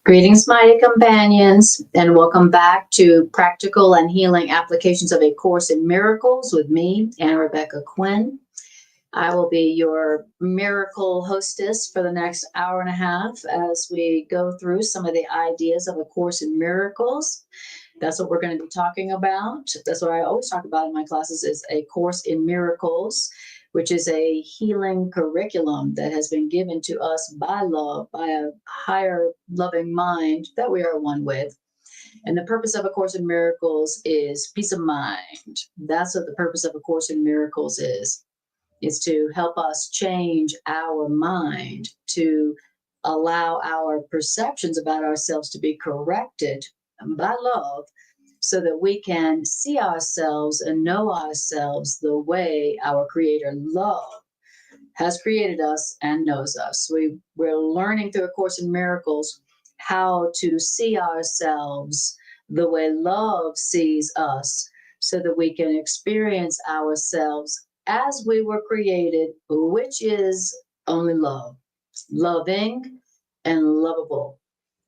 Greetings, mighty companions, and welcome back to Practical and Healing Applications of A Course in Miracles with me, Rebecca Quinn. I will be your miracle hostess for the next hour and a half as we go through some of the ideas of A Course in Miracles. That's what we're going to be talking about. That's what I always talk about in my classes is A Course in Miracles, which is a healing curriculum that has been given to us by love, by a higher loving mind that we are one with. And the purpose of A Course in Miracles is peace of mind. That's what the purpose of A Course in Miracles is to help us change our mind, to allow our perceptions about ourselves to be corrected by love, so that we can see ourselves and know ourselves the way our Creator love has created us and knows us. We're learning through A Course in Miracles how to see ourselves the way love sees us, so that we can experience ourselves as we were created, which is only love, loving and lovable.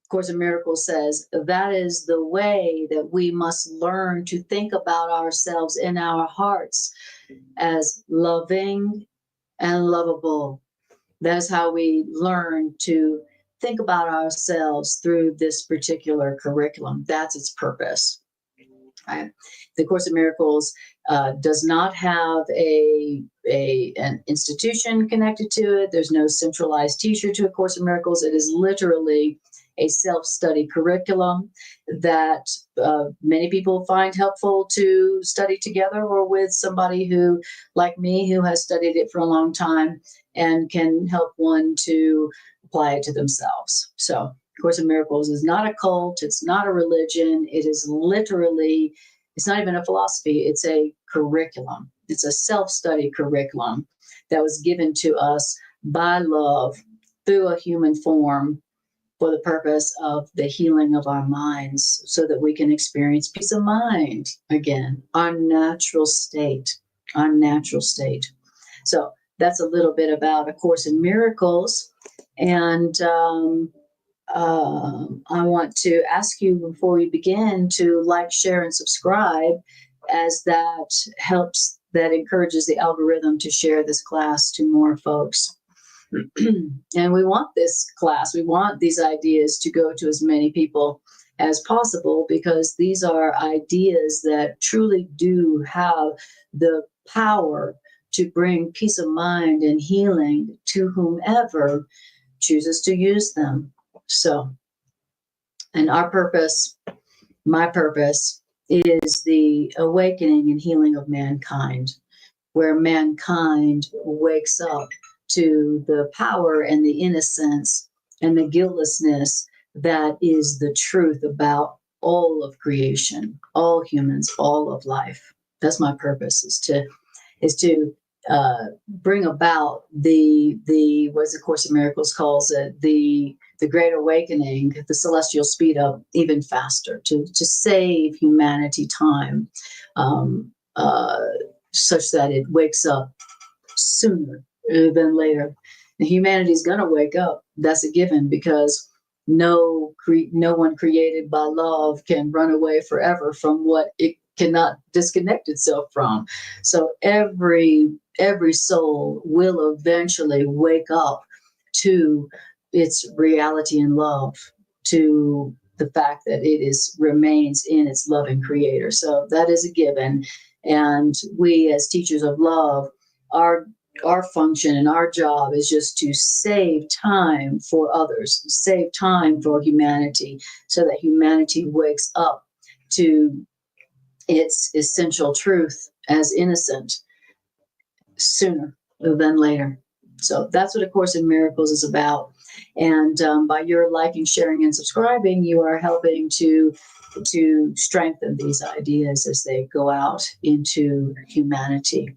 Course in Miracles says that is the way that we must learn to think about ourselves in our hearts as loving and lovable. That's how we learn to think about ourselves through this particular curriculum. That's its purpose. Right? The Course in Miracles does not have an institution connected to it. There's no centralized teacher to A Course in Miracles. It is literally a self-study curriculum that many people find helpful to study together or with somebody who, like me, who has studied it for a long time and can help one to apply it to themselves. So Course in Miracles is not a cult. It's not a religion. It is literally, it's not even a philosophy. It's a curriculum. It's a self-study curriculum that was given to us by love through a human form for the purpose of the healing of our minds, so that we can experience peace of mind again, our natural state, our natural state. So that's a little bit about A Course in Miracles. And I want to ask you before we begin to like, share, and subscribe, as that helps, that encourages the algorithm to share this class to more folks. And we want this class, we want these ideas to go to as many people as possible, because these are ideas that truly do have the power to bring peace of mind and healing to whomever chooses to use them. So, and our purpose, my purpose, is the awakening and healing of mankind, where mankind wakes up to the power and the innocence and the guiltlessness that is the truth about all of creation, all humans, all of life. That's my purpose, is to bring about the what's the Course in Miracles calls it, the Great Awakening, the celestial speed up even faster, to save humanity time, such that it wakes up sooner than later. And humanity is going to wake up. That's a given, because no one created by love can run away forever from what it cannot disconnect itself from. So every soul will eventually wake up to its reality and love, to the fact that it remains in its loving Creator. So that is a given. And we, as teachers of love, our function and our job is just to save time for others, save time for humanity, so that humanity wakes up to its essential truth as innocent sooner than later. So that's what A Course in Miracles is about. And by your liking, sharing, and subscribing, you are helping to strengthen these ideas as they go out into humanity,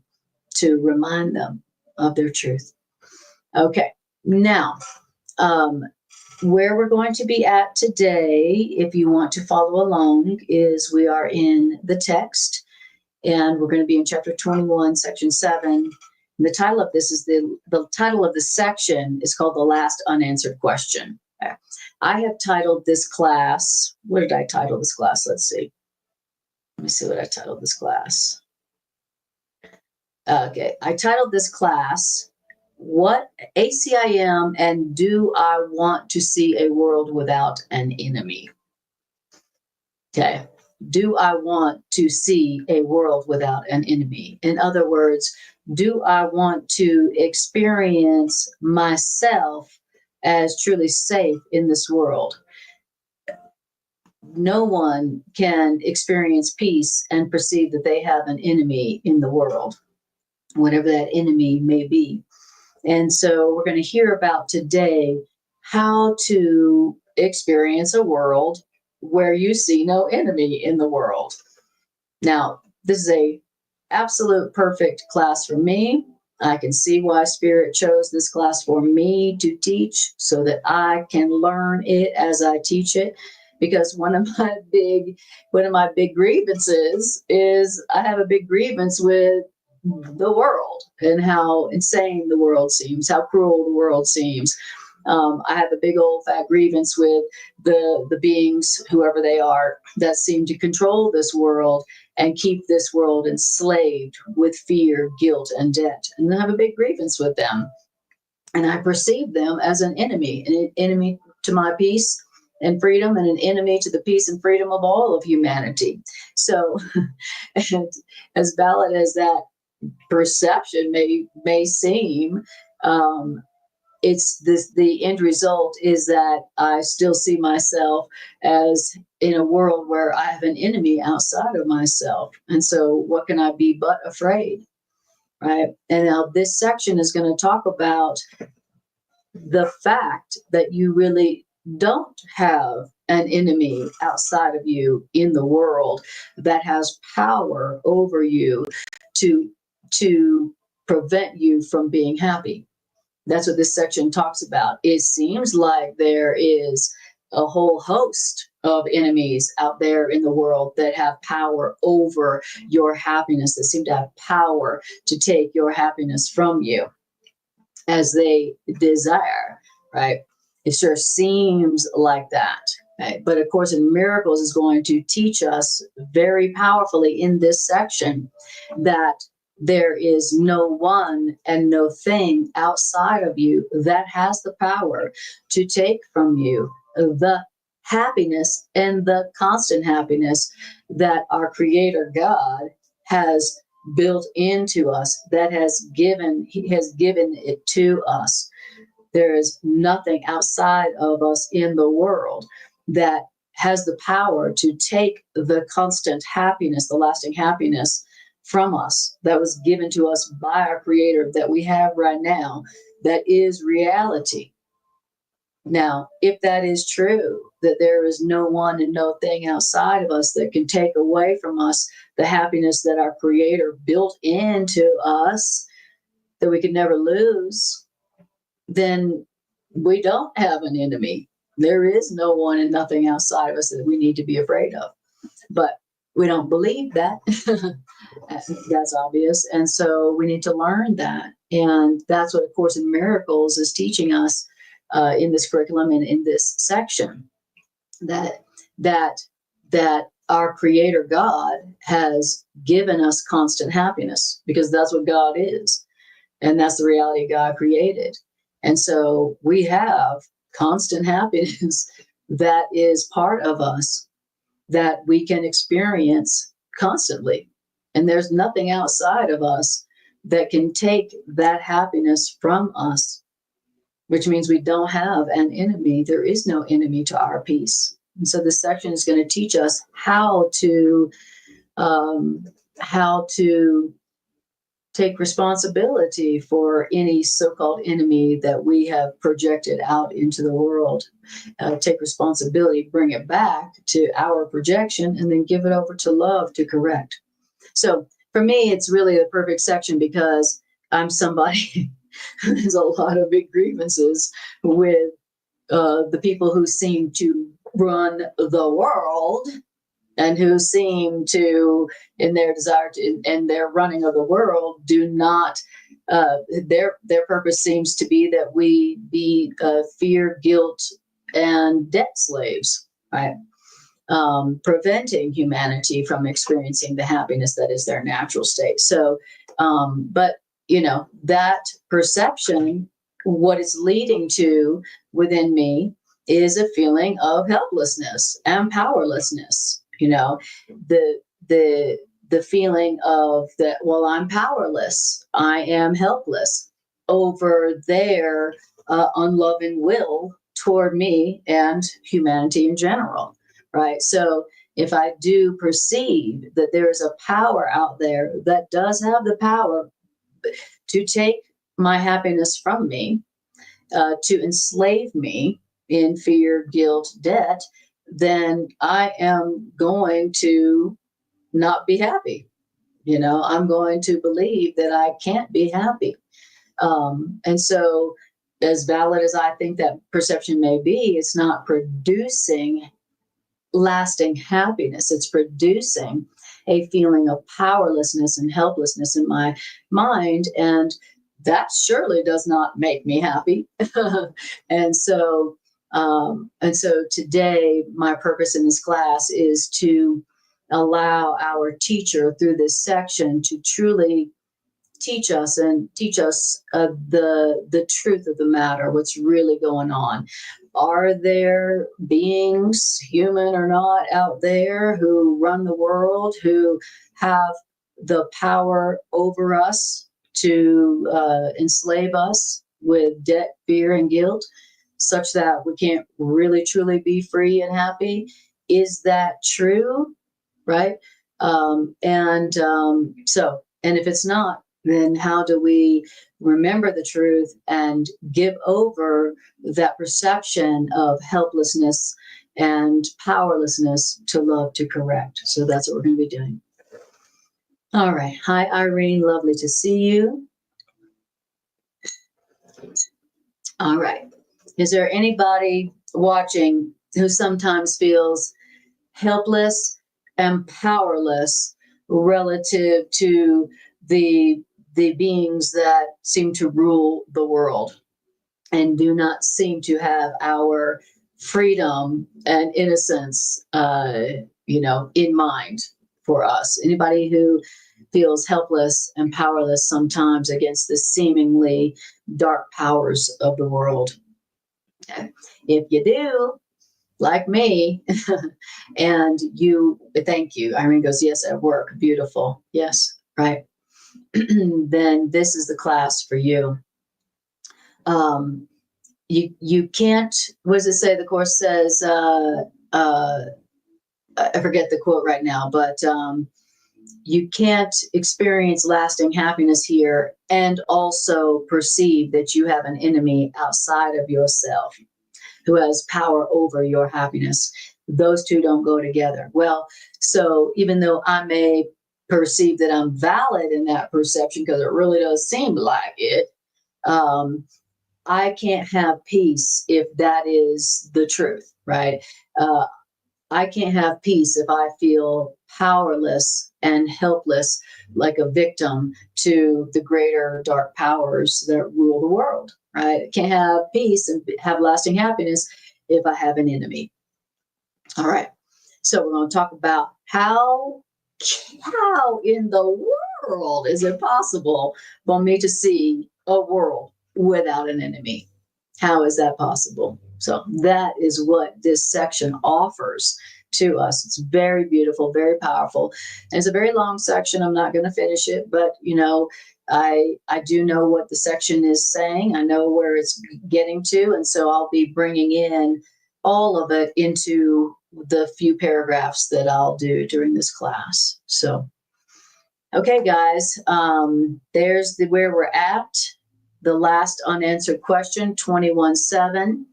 to remind them of their truth. Okay, now, where we're going to be at today, if you want to follow along, is we are in the text, and we're going to be in chapter 21, section 7. And the title of this is the title of the section is called The Last Unanswered Question. I have titled this class, what did I title this class? Let's see. Let me see what I titled this class. Okay, I titled this class, What ACIM and Do I Want to See a World Without an Enemy? Okay, do I want to see a world without an enemy? In other words, do I want to experience myself as truly safe in this world? No one can experience peace and perceive that they have an enemy in the world, whatever that enemy may be. And so we're going to hear about today how to experience a world where you see no enemy in the world. Now, this is a absolute perfect class for me. I can see why Spirit chose this class for me to teach so that I can learn it as I teach it. Because one of my big grievances is I have a big grievance with the world and how insane the world seems, how cruel the world seems. I have a big old fat grievance with the beings, whoever they are, that seem to control this world and keep this world enslaved with fear, guilt, and debt. And I have a big grievance with them. And I perceive them as an enemy to my peace and freedom, and an enemy to the peace and freedom of all of humanity. So, and as valid as that perception may seem, it's this, the end result is that I still see myself as in a world where I have an enemy outside of myself. And so what can I be but afraid? Right. And now this section is going to talk about the fact that you really don't have an enemy outside of you in the world that has power over you to prevent you from being happy. That's what this section talks about. It seems like there is a whole host of enemies out there in the world that have power over your happiness, that seem to have power to take your happiness from you as they desire, right? It sure seems like that. Right? But of course, in Miracles is going to teach us very powerfully in this section that there is no one and no thing outside of you that has the power to take from you the happiness and the constant happiness that our Creator God has built into us, that He has given it to us. There is nothing outside of us in the world that has the power to take the constant happiness, the lasting happiness from us that was given to us by our Creator that we have right now, that is reality. Now, if that is true, that there is no one and no thing outside of us that can take away from us the happiness that our Creator built into us, that we can never lose, then we don't have an enemy. There is no one and nothing outside of us that we need to be afraid of. But we don't believe that. That's obvious. And so we need to learn that. And that's what A Course in Miracles is teaching us in this curriculum and in this section, that our Creator God has given us constant happiness, because that's what God is. And that's the reality God created. And so we have constant happiness that is part of us that we can experience constantly. And there's nothing outside of us that can take that happiness from us, which means we don't have an enemy. There is no enemy to our peace. And so this section is going to teach us how to take responsibility for any so-called enemy that we have projected out into the world. Take responsibility, bring it back to our projection, and then give it over to love to correct. So for me, it's really the perfect section, because I'm somebody who has a lot of big grievances with the people who seem to run the world, and who seem to, in their desire to, in their running of the world, do not, their purpose seems to be that we be fear, guilt, and debt slaves, right? Preventing humanity from experiencing the happiness that is their natural state. So, but that perception, what it's leading to within me is a feeling of helplessness and powerlessness. The feeling of that, well, I'm powerless, I am helpless over their unloving will toward me and humanity in general, right? So if I do perceive that there is a power out there that does have the power to take my happiness from me, to enslave me in fear, guilt, debt, then I am going to not be happy. I'm going to believe that I can't be happy. And so, as valid as I think that perception may be, it's not producing lasting happiness. It's producing a feeling of powerlessness and helplessness in my mind. And that surely does not make me happy. and so, today, my purpose in this class is to allow our teacher through this section to truly teach us the truth of the matter, what's really going on. Are there beings, human or not, out there who run the world, who have the power over us to enslave us with debt, fear, and guilt, such that we can't really truly be free and happy? Is that true? Right? And if it's not, then how do we remember the truth and give over that perception of helplessness and powerlessness to love to correct? So that's what we're going to be doing. All right. Hi, Irene. Lovely to see you. All right. Is there anybody watching who sometimes feels helpless and powerless relative to the beings that seem to rule the world and do not seem to have our freedom and innocence, in mind for us? Anybody who feels helpless and powerless sometimes against the seemingly dark powers of the world? If you do, like me, and you, thank you. Irene goes, yes, at work. Beautiful. Yes, right. Then this is the class for you. You can't, what does it say? The Course says, I forget the quote right now, but you can't experience lasting happiness here and also perceive that you have an enemy outside of yourself who has power over your happiness. Those two don't go together. Well, so even though I may perceive that I'm valid in that perception, because it really does seem like it, I can't have peace if that is the truth, right? I can't have peace if I feel powerless and helpless, like a victim to the greater dark powers that rule the world, right? I can't have peace and have lasting happiness if I have an enemy. All right. So we're going to talk about how in the world is it possible for me to see a world without an enemy? How is that possible? So that is what this section offers to us. It's very beautiful, very powerful. And it's a very long section. I'm not going to finish it, but I do know what the section is saying. I know where it's getting to. And so I'll be bringing in all of it into the few paragraphs that I'll do during this class. So, okay, guys, there's where we're at. The last unanswered question, 21-7.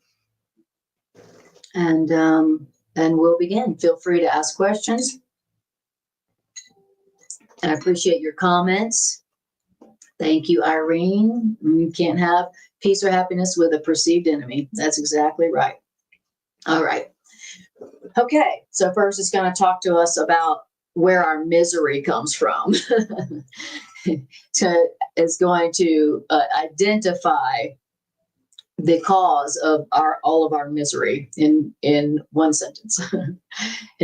And we'll begin. Feel free to ask questions. I appreciate your comments. Thank you, Irene. You can't have peace or happiness with a perceived enemy. That's exactly right. All right. Okay. So first it's going to talk to us about where our misery comes from. It's going to identify the cause of all of our misery in one sentence. And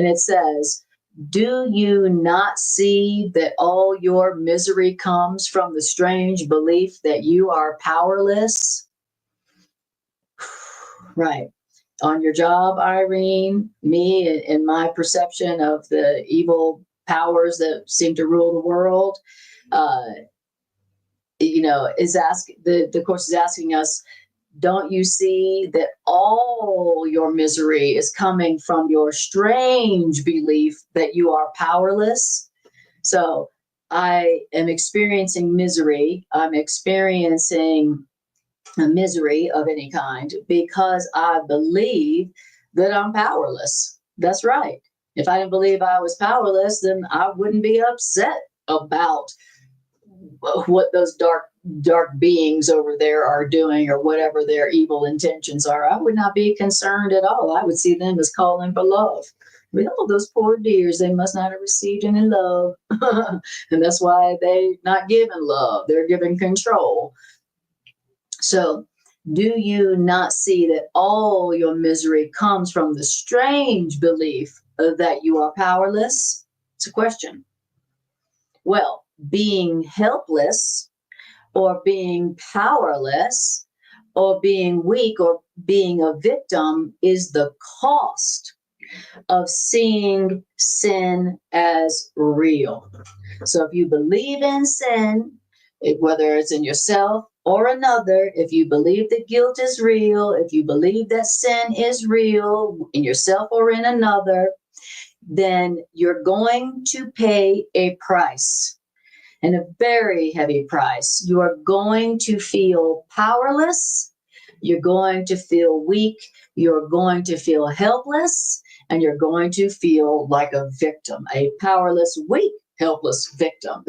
it says, do you not see that all your misery comes from the strange belief that you are powerless? Right. On your job, Irene, me and my perception of the evil powers that seem to rule the world, uh, the course is asking us, don't you see that all your misery is coming from your strange belief that you are powerless? So I am experiencing misery. I'm experiencing a misery of any kind because I believe that I'm powerless. That's right. If I didn't believe I was powerless, then I wouldn't be upset about what those dark beings over there are doing or whatever their evil intentions are. I would not be concerned at all. I would see them as calling for love. Oh, those poor dears, they must not have received any love. And that's why they not giving love. They're giving control. So do you not see that all your misery comes from the strange belief that you are powerless? It's a question. Well, being helpless or being powerless or being weak or being a victim is the cost of seeing sin as real. So if you believe in sin, whether it's in yourself or another, if you believe that guilt is real, if you believe that sin is real in yourself or in another, then you're going to pay a price, and a very heavy price. You are going to feel powerless. You're going to feel weak. You're going to feel helpless. And you're going to feel like a victim, a powerless, weak, helpless victim.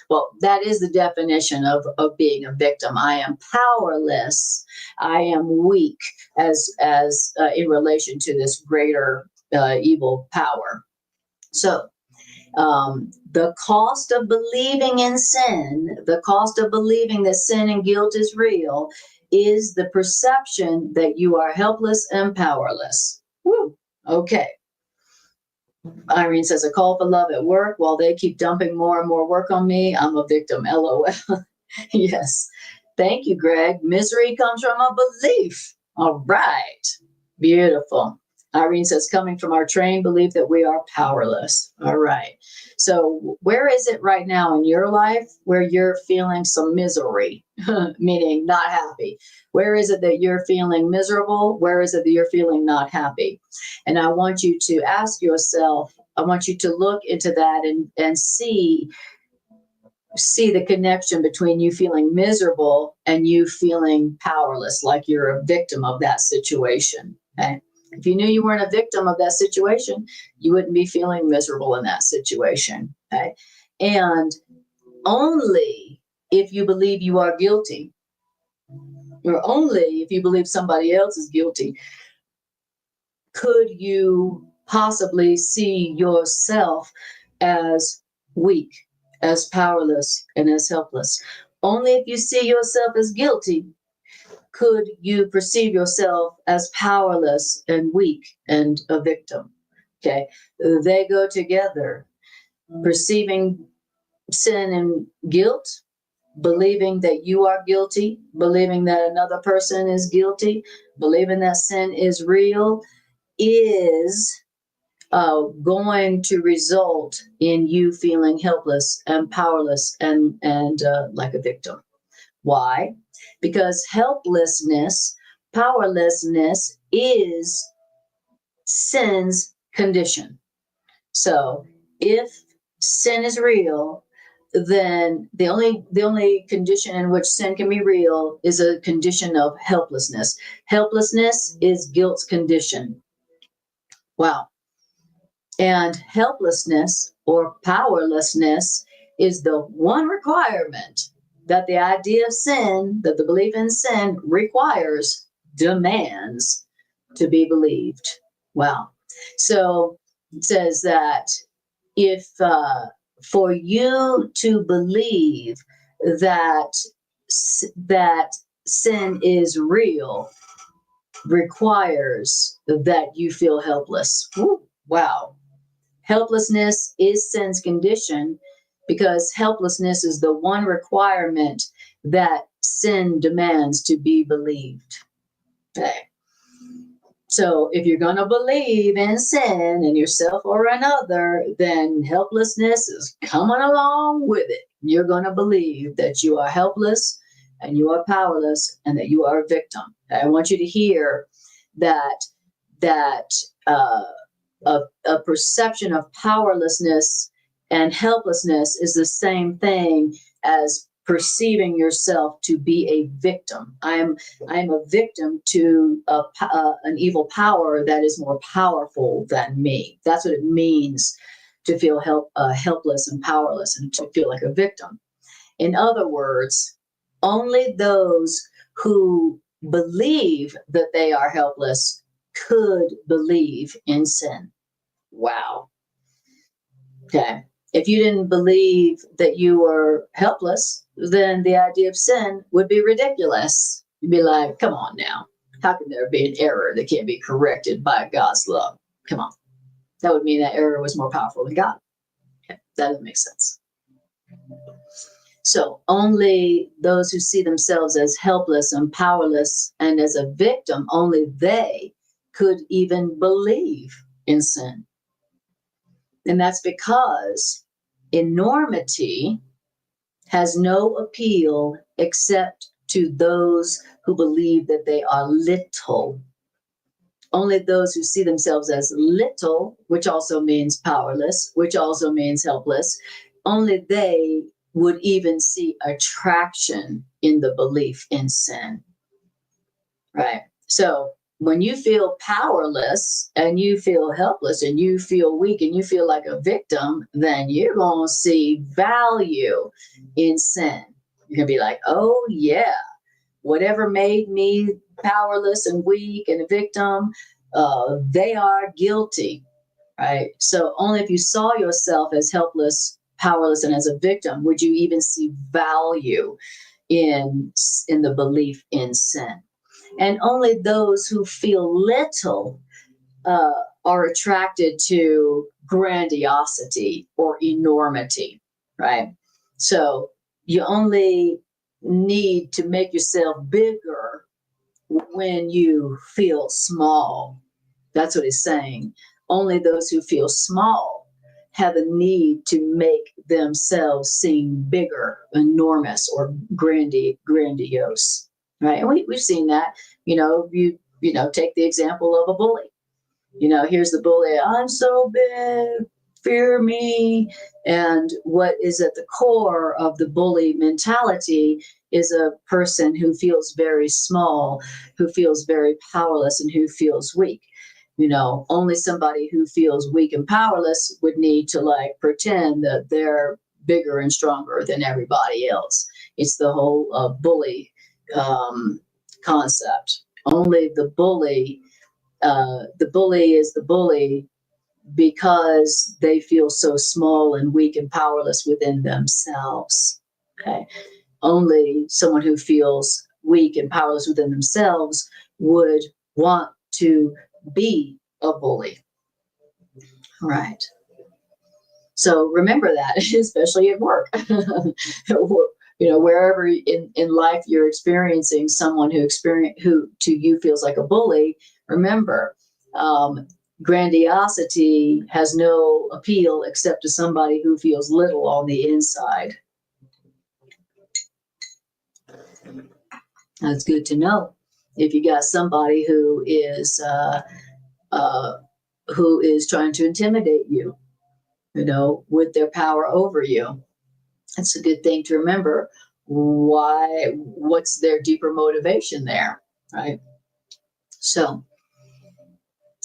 Well, that is the definition of being a victim. I am powerless. I am weak as in relation to this greater evil power. So, the cost of believing in sin, the cost of believing that sin and guilt is real, is the perception that you are helpless and powerless. Woo. Okay. Irene says, a call for love at work while they keep dumping more and more work on me. I'm a victim. LOL. Yes. Thank you, Greg. Misery comes from a belief. All right. Beautiful. Irene says, coming from our trained belief that we are powerless. All right. So where is it right now in your life where you're feeling some misery, meaning not happy? Where is it that you're feeling miserable? Where is it that you're feeling not happy? And I want you to ask yourself, I want you to look into that and see the connection between you feeling miserable and you feeling powerless, like you're a victim of that situation. Okay. If you knew you weren't a victim of that situation, you wouldn't be feeling miserable in that situation. Okay. And only if you believe you are guilty, or only if you believe somebody else is guilty, could you possibly see yourself as weak, as powerless, and as helpless. Only if you see yourself as guilty could you perceive yourself as powerless and weak and a victim. Okay, they go together. Perceiving sin and guilt, believing that you are guilty, believing that another person is guilty, believing that sin is real, is going to result in you feeling helpless and powerless and like a victim. Why? Because helplessness, powerlessness is sin's condition. So if sin is real, then the only condition in which sin can be real is a condition of helplessness. Helplessness is guilt's condition. Wow. And helplessness or powerlessness is the one requirement that the idea of sin, that the belief in sin requires, demands to be believed. Wow. So it says that if for you to believe that sin is real requires that you feel helpless. Woo, wow. Helplessness is sin's condition because helplessness is the one requirement that sin demands to be believed. Okay. So if you're going to believe in sin in yourself or another, then helplessness is coming along with it. You're going to believe that you are helpless and you are powerless and that you are a victim. I want you to hear that a perception of powerlessness and helplessness is the same thing as perceiving yourself to be a victim. I am a victim to an evil power that is more powerful than me. That's what it means to feel helpless and powerless and to feel like a victim. In other words, only those who believe that they are helpless could believe in sin. Wow. Okay. If you didn't believe that you were helpless, then the idea of sin would be ridiculous. You'd be like, come on now. How can there be an error that can't be corrected by God's love? Come on. That would mean that error was more powerful than God. Okay. That doesn't make sense. So only those who see themselves as helpless and powerless and as a victim, only they could even believe in sin. And that's because enormity has no appeal except to those who believe that they are little. Only those who see themselves as little, which also means powerless, which also means helpless, only they would even see attraction in the belief in sin. Right? So when you feel powerless and you feel helpless and you feel weak and you feel like a victim, then you're going to see value in sin. You're going to be like, oh, yeah, whatever made me powerless and weak and a victim, they are guilty. Right? So only if you saw yourself as helpless, powerless, and as a victim would you even see value in the belief in sin. And only those who feel little are attracted to grandiosity or enormity, right? So you only need to make yourself bigger when you feel small. That's what he's saying. Only those who feel small have a need to make themselves seem bigger, enormous, or grandiose. Right. And we've seen that, you take the example of a bully. Here's the bully. I'm so big, fear me. And what is at the core of the bully mentality is a person who feels very small, who feels very powerless, and who feels weak. Only somebody who feels weak and powerless would need to pretend that they're bigger and stronger than everybody else. It's the whole bully concept. Only the bully is the bully because they feel so small and weak and powerless within themselves. Okay. Only someone who feels weak and powerless within themselves would want to be a bully. Right. So remember that, especially at work. Wherever in life you're experiencing someone who to you feels like a bully, remember, grandiosity has no appeal except to somebody who feels little on the inside. That's good to know. If you got somebody who is trying to intimidate you, with their power over you, it's a good thing to remember what's their deeper motivation there, right? So,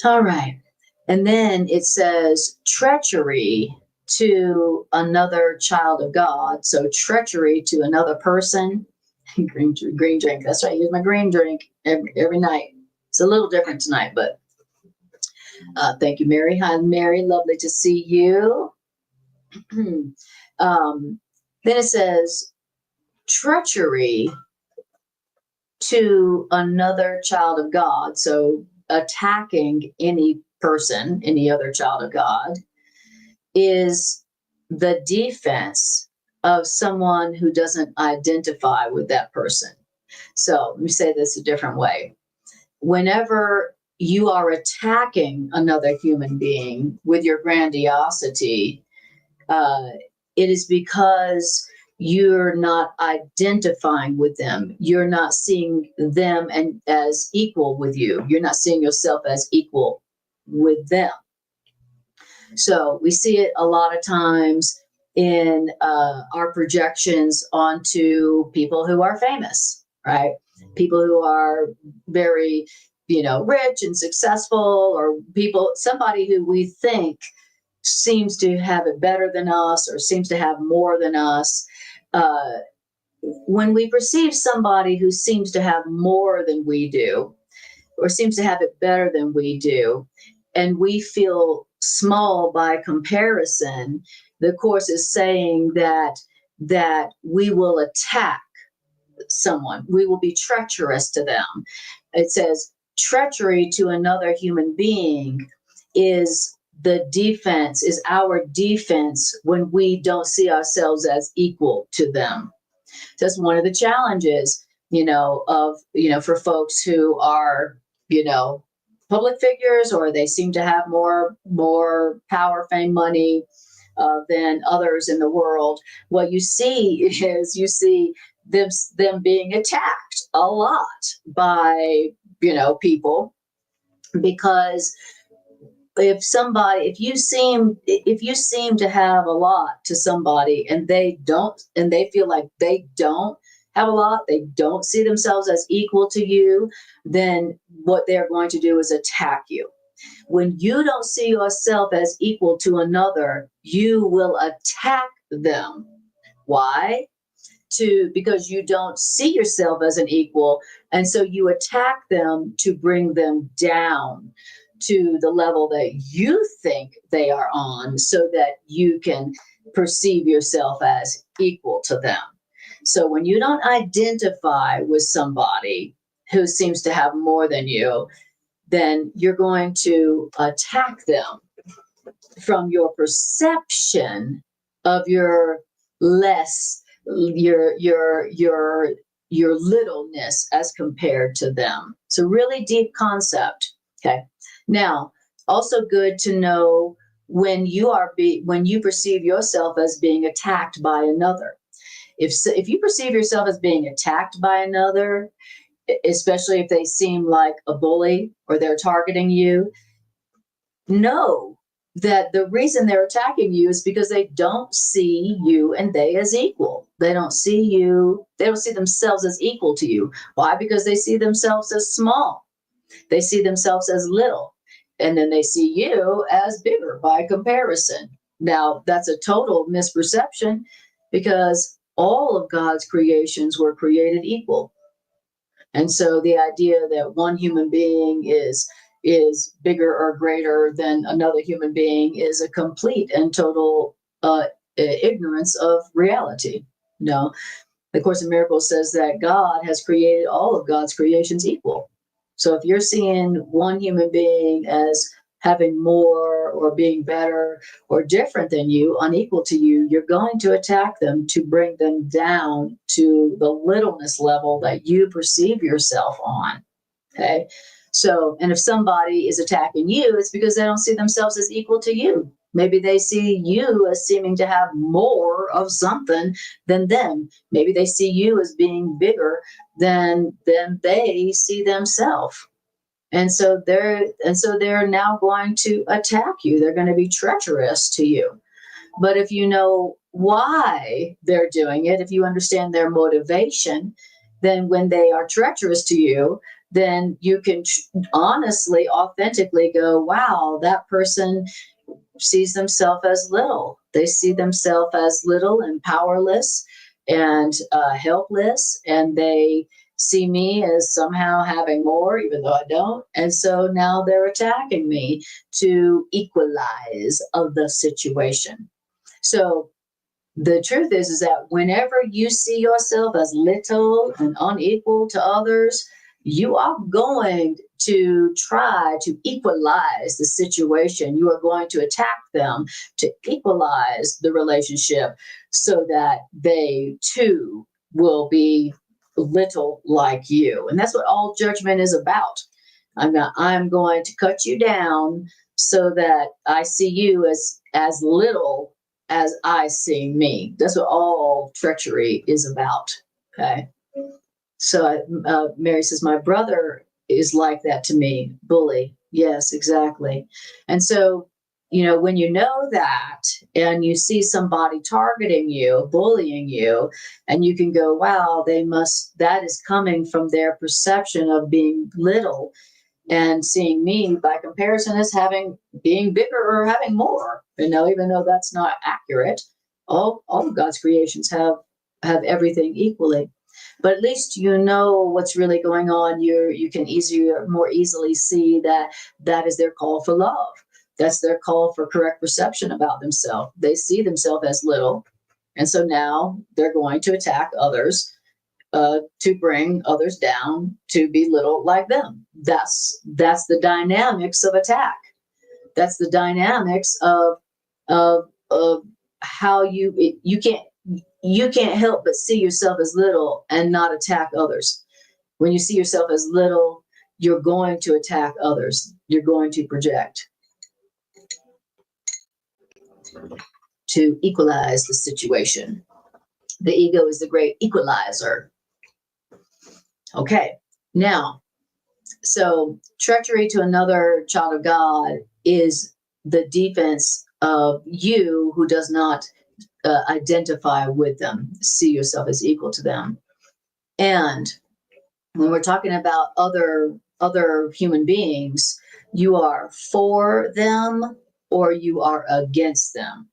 all right. And then it says treachery to another child of God. So treachery to another person. green drink. That's right. Here's my green drink every night. It's a little different tonight, but thank you, Mary. Hi, Mary. Lovely to see you. Then it says treachery to another child of God, so attacking any person, any other child of God, is the defense of someone who doesn't identify with that person. So let me say this a different way. Whenever you are attacking another human being with your grandiosity, uh, it is because you're not identifying with them. You're not seeing them and as equal with you. You're not seeing yourself as equal with them. So we see it a lot of times in our projections onto people who are famous, right? People who are very, rich and successful, or somebody who we think seems to have it better than us or seems to have more than us. Uh, when we perceive somebody who seems to have more than we do, or seems to have it better than we do, and we feel small by comparison, the course is saying that we will attack someone. We will be treacherous to them. It says treachery to another human being is our defense when we don't see ourselves as equal to them. That's one of the challenges, for folks who are, public figures, or they seem to have more power, fame, money than others in the world. What you see is them being attacked a lot by, people, because if you seem to have a lot to somebody, and they don't, and they feel like they don't have a lot, they don't see themselves as equal to you, then what they're going to do is attack you. When you don't see yourself as equal to another, you will attack them. Why? Because you don't see yourself as an equal, and so you attack them to bring them down to the level that you think they are on, so that you can perceive yourself as equal to them. So when you don't identify with somebody who seems to have more than you, then you're going to attack them from your perception of your less, your littleness as compared to them. It's a really deep concept. Okay. Now, also good to know when you perceive yourself as being attacked by another. If you perceive yourself as being attacked by another, especially if they seem like a bully or they're targeting you, know that the reason they're attacking you is because they don't see you and they as equal. They don't see themselves as equal to you. Why? Because they see themselves as small. They see themselves as little. And then they see you as bigger by comparison. Now, that's a total misperception, because all of God's creations were created equal. And so the idea that one human being is bigger or greater than another human being is a complete and total ignorance of reality. No, the Course in Miracles says that God has created all of God's creations equal. So if you're seeing one human being as having more or being better or different than you, unequal to you, you're going to attack them to bring them down to the littleness level that you perceive yourself on. Okay. So, and if somebody is attacking you, it's because they don't see themselves as equal to you. Maybe they see you as seeming to have more of something than them. Maybe they see you as being bigger than they see themselves. And so they're now going to attack you. They're going to be treacherous to you. But if you know why they're doing it, if you understand their motivation, then when they are treacherous to you, then you can honestly, authentically go, wow, that person sees themselves as little. They see themselves as little and powerless and helpless, and they see me as somehow having more, even though I don't. And so now they're attacking me to equalize of the situation. So the truth is that whenever you see yourself as little and unequal to others, you are going to try to equalize the situation. You are going to attack them to equalize the relationship so that they too will be little like you. And that's what all judgment is about. I'm going to cut you down so that I see you as little as I see me. That's what all treachery is about. Okay. So Mary says, my brother is like that to me, bully. Yes, exactly. And so, when you know that and you see somebody targeting you, bullying you, and you can go, wow, that is coming from their perception of being little and seeing me by comparison as being bigger or having more, even though that's not accurate. All of God's creations have everything equally. But at least you know what's really going on. You can more easily see that is their call for love. That's their call for correct perception about themselves. They see themselves as little, and so now they're going to attack others to bring others down, to be little like them. That's the dynamics of attack. That's the dynamics of how you can't help but see yourself as little and not attack others. When you see yourself as little, you're going to attack others. You're going to project to equalize the situation. The ego is the great equalizer. Okay, now, so treachery to another child of God is the defense of you who does not identify with them, see yourself as equal to them. And when we're talking about other human beings, you are for them or you are against them.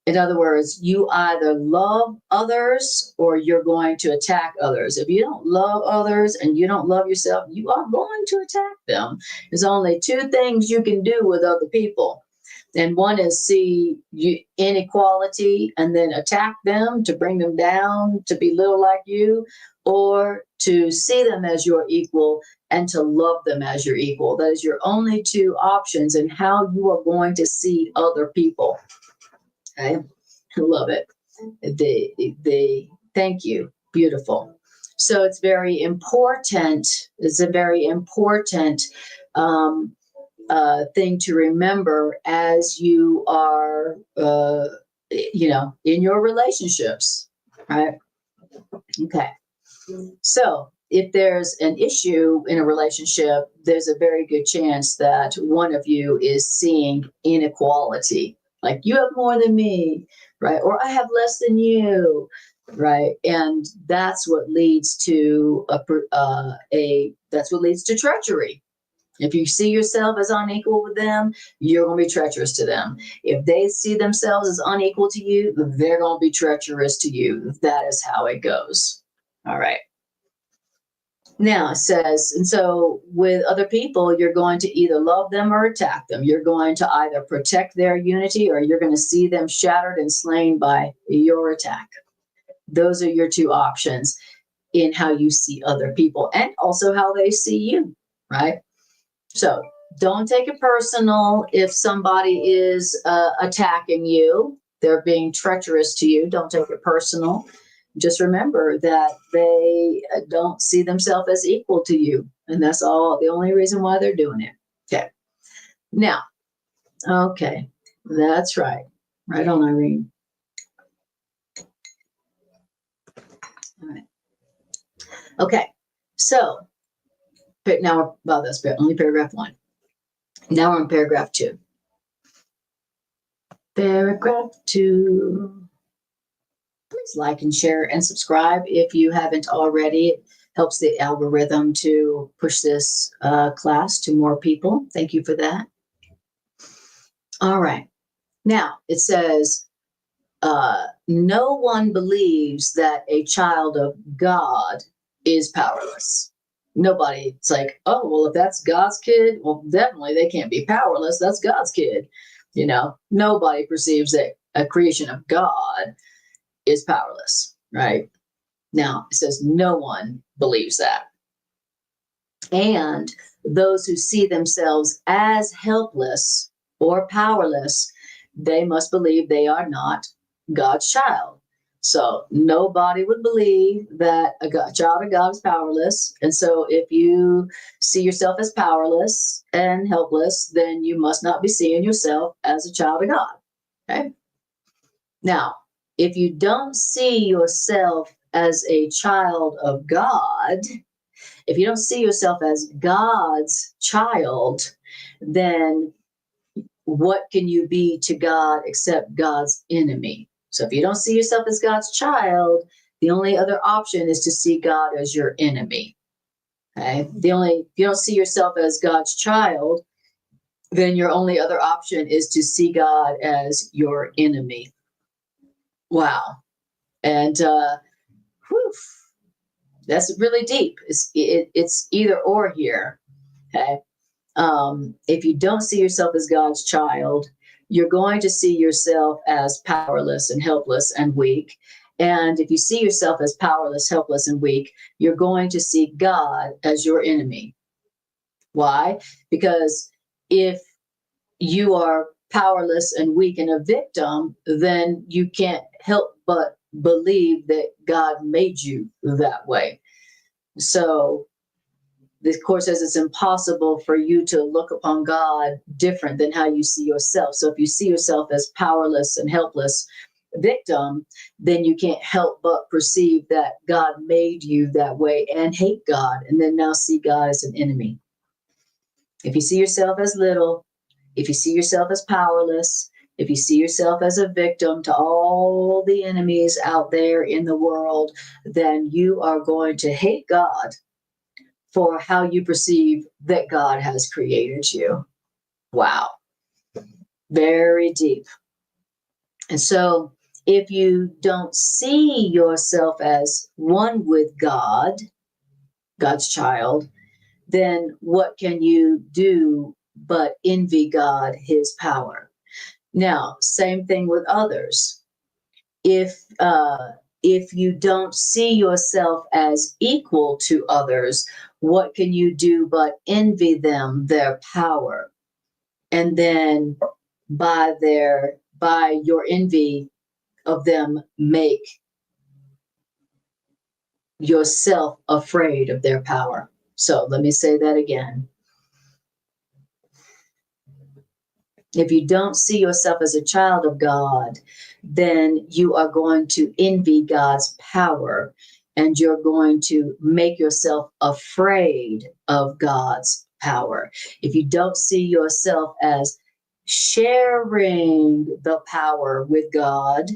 In other words, you either love others or you're going to attack others. If you don't love others and you don't love yourself, you are going to attack them. There's only two things you can do with other people. And one is see inequality and then attack them to bring them down, to be little like you, or to see them as your equal and to love them as your equal. That is your only two options in how you are going to see other people. Okay, I love it. They thank you. Beautiful. So it's very important. It's a very important thing to remember as you are, in your relationships, right? Okay. So if there's an issue in a relationship, there's a very good chance that one of you is seeing inequality. Like you have more than me, right? Or I have less than you, right? And that's what leads to that's what leads to treachery. If you see yourself as unequal with them, you're going to be treacherous to them. If they see themselves as unequal to you, they're going to be treacherous to you. That is how it goes. All right. Now it says, and so with other people, you're going to either love them or attack them. You're going to either protect their unity or you're going to see them shattered and slain by your attack. Those are your two options in how you see other people and also how they see you, right? So don't take it personal if somebody is attacking you. They're being treacherous to you. Don't take it personal. Just remember that they don't see themselves as equal to you. And that's the only reason why they're doing it. Okay. Now, okay. That's right. Right on, Irene. All right. Okay. So now, that's only paragraph 1. Now we're on paragraph 2. Paragraph 2. Please like and share and subscribe if you haven't already. It helps the algorithm to push this class to more people. Thank you for that. All right. Now it says, no one believes that a child of God is powerless. Nobody. It's like, oh, well, if that's God's kid, well, definitely they can't be powerless. That's God's kid. Nobody perceives a creation of God is powerless, right? Now, it says no one believes that. And those who see themselves as helpless or powerless, they must believe they are not God's child. So nobody would believe that a child of God is powerless. And so if you see yourself as powerless and helpless, then you must not be seeing yourself as a child of God. Okay. Now, if you don't see yourself as a child of God, if you don't see yourself as God's child, then what can you be to God except God's enemy? So if you don't see yourself as God's child, the only other option is to see God as your enemy. Okay? If you don't see yourself as God's child, then your only other option is to see God as your enemy. Wow. And whew, that's really deep. It's either or here. Okay. If you don't see yourself as God's child, you're going to see yourself as powerless and helpless and weak. And if you see yourself as powerless, helpless, and weak, you're going to see God as your enemy. Why? Because if you are powerless and weak and a victim, then you can't help but believe that God made you that way. So the course says it's impossible for you to look upon God different than how you see yourself. So if you see yourself as powerless and helpless victim, then you can't help but perceive that God made you that way and hate God, and then now see God as an enemy. If you see yourself as little, if you see yourself as powerless, if you see yourself as a victim to all the enemies out there in the world, then you are going to hate God for how you perceive that God has created you. Wow. Very deep. And so if you don't see yourself as one with God, God's child, then what can you do but envy God, his power? Now, same thing with others. If you don't see yourself as equal to others, what can you do but envy them, their power? And then by your envy of them, make yourself afraid of their power. So let me say that again. If you don't see yourself as a child of God, then you are going to envy God's power, and you're going to make yourself afraid of God's power. If you don't see yourself as sharing the power with God,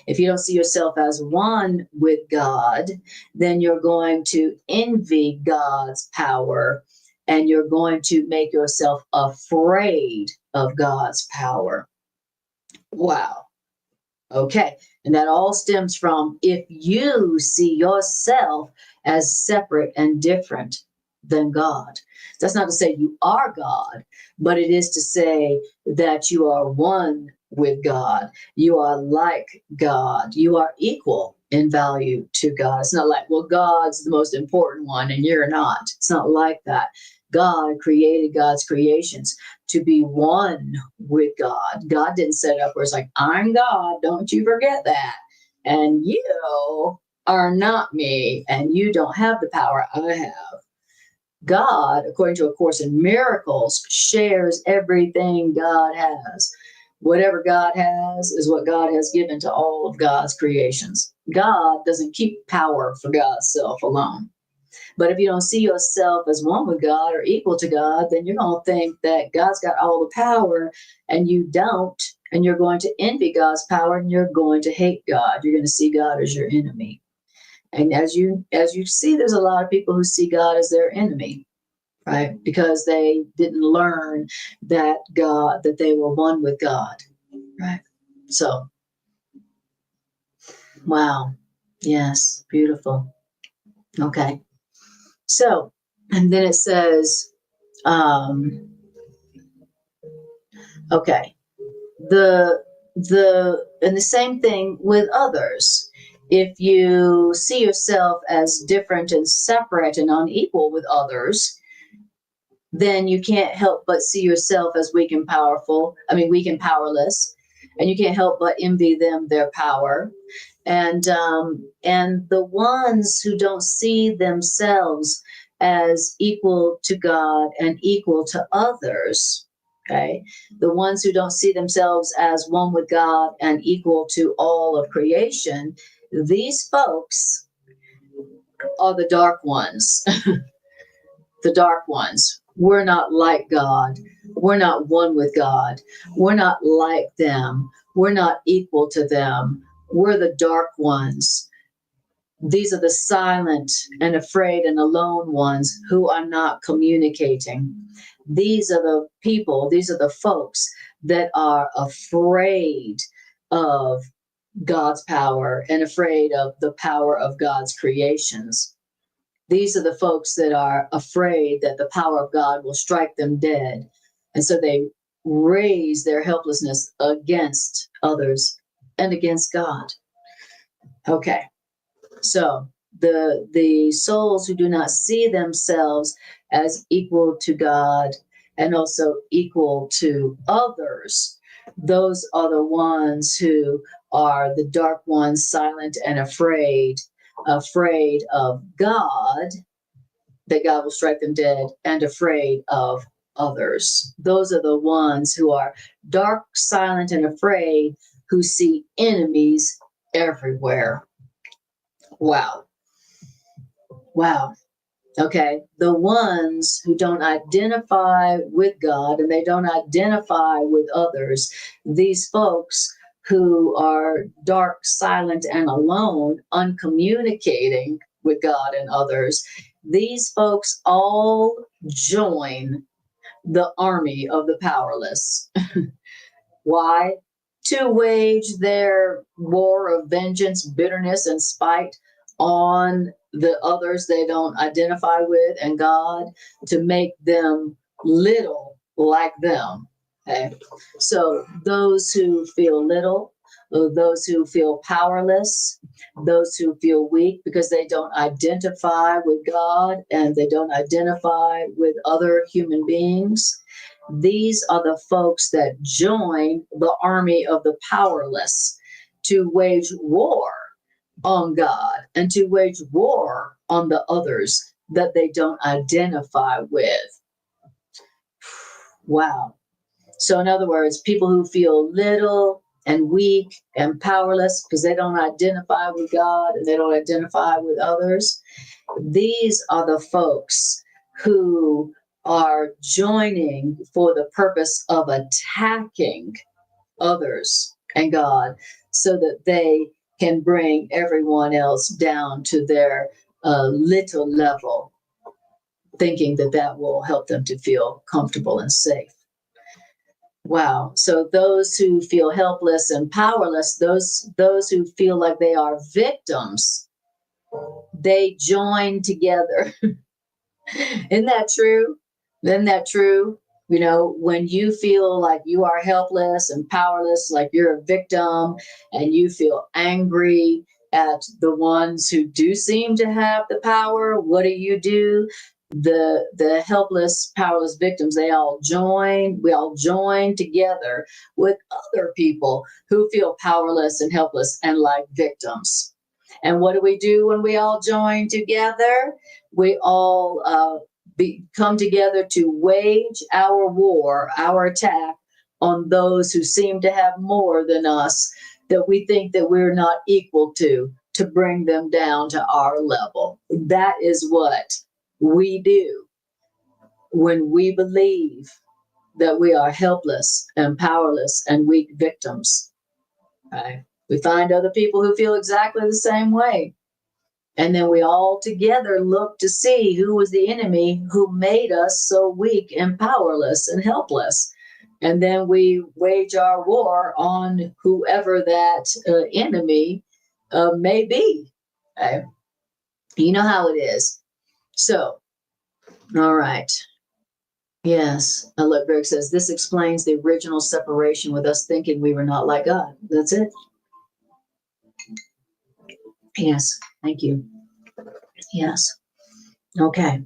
if you don't see yourself as one with God, then you're going to envy God's power, and you're going to make yourself afraid of God's power. Wow. Okay. And that all stems from if you see yourself as separate and different than God. That's not to say you are God, but it is to say that you are one with God. You are like God. You are equal in value to God. It's not like, well, God's the most important one and you're not. It's not like that. God created God's creations to be one with God. God didn't set it up where it's like, I'm God, don't you forget that. And you are not me, and you don't have the power I have. God, according to A Course in Miracles, shares everything God has. Whatever God has is what God has given to all of God's creations. God doesn't keep power for God's self alone. But if you don't see yourself as one with God or equal to God, then you're going to think that God's got all the power and you don't. And you're going to envy God's power and you're going to hate God. You're going to see God as your enemy. And as you see, there's a lot of people who see God as their enemy, right? Because they didn't learn that they were one with God, right? So, wow. Yes, beautiful. Okay. So, and then it says, okay, and the same thing with others. If you see yourself as different and separate and unequal with others, then you can't help but see yourself as weak and weak and powerless, and you can't help but envy them their power. And the ones who don't see themselves as equal to God and equal to others, okay, the ones who don't see themselves as one with God and equal to all of creation, these folks are the dark ones. The dark ones. We're not like God. We're not one with God. We're not like them. We're not equal to them. We're the dark ones. These are the silent and afraid and alone ones who are not communicating. These are the people, these are the folks that are afraid of God's power and afraid of the power of God's creations. These are the folks that are afraid that the power of God will strike them dead. And so they raise their helplessness against others and against God. Okay. So the souls who do not see themselves as equal to God and also equal to others, those are the ones who are the dark ones, silent and afraid of God, that God will strike them dead, and afraid of others. Those are the ones who are dark, silent, and afraid, who see enemies everywhere. Wow. Wow. Okay. The ones who don't identify with God and they don't identify with others, these folks who are dark, silent, and alone, uncommunicating with God and others, these folks all join the army of the powerless. Why? To wage their war of vengeance, bitterness, and spite on the others they don't identify with and God, to make them little like them. Okay. So those who feel little, those who feel powerless, those who feel weak because they don't identify with God and they don't identify with other human beings, these are the folks that join the army of the powerless to wage war on God and to wage war on the others that they don't identify with. Wow. So, in other words, people who feel little and weak and powerless because they don't identify with God and they don't identify with others, these are the folks who are joining for the purpose of attacking others and God so that they can bring everyone else down to their little level, thinking that that will help them to feel comfortable and safe. Wow. So those who feel helpless and powerless, those who feel like they are victims, they join together. Isn't that true? Isn't that true? You know, when you feel like you are helpless and powerless, like you're a victim, and you feel angry at the ones who do seem to have the power, what do? The helpless, powerless victims, we all join together with other people who feel powerless and helpless and like victims. And what do we do when we all join together? We all come together to wage our war, our attack on those who seem to have more than us, that we think that we're not equal to bring them down to our level. That is what we do when we believe that we are helpless and powerless and weak victims. Right? We find other people who feel exactly the same way. And then we all together look to see who was the enemy who made us so weak and powerless and helpless. And then we wage our war on whoever that enemy may be. Okay? You know how it is. So, all right. Yes. Look, Greg says, this explains the original separation with us thinking we were not like God. That's it. Yes. Thank you. Yes. Okay.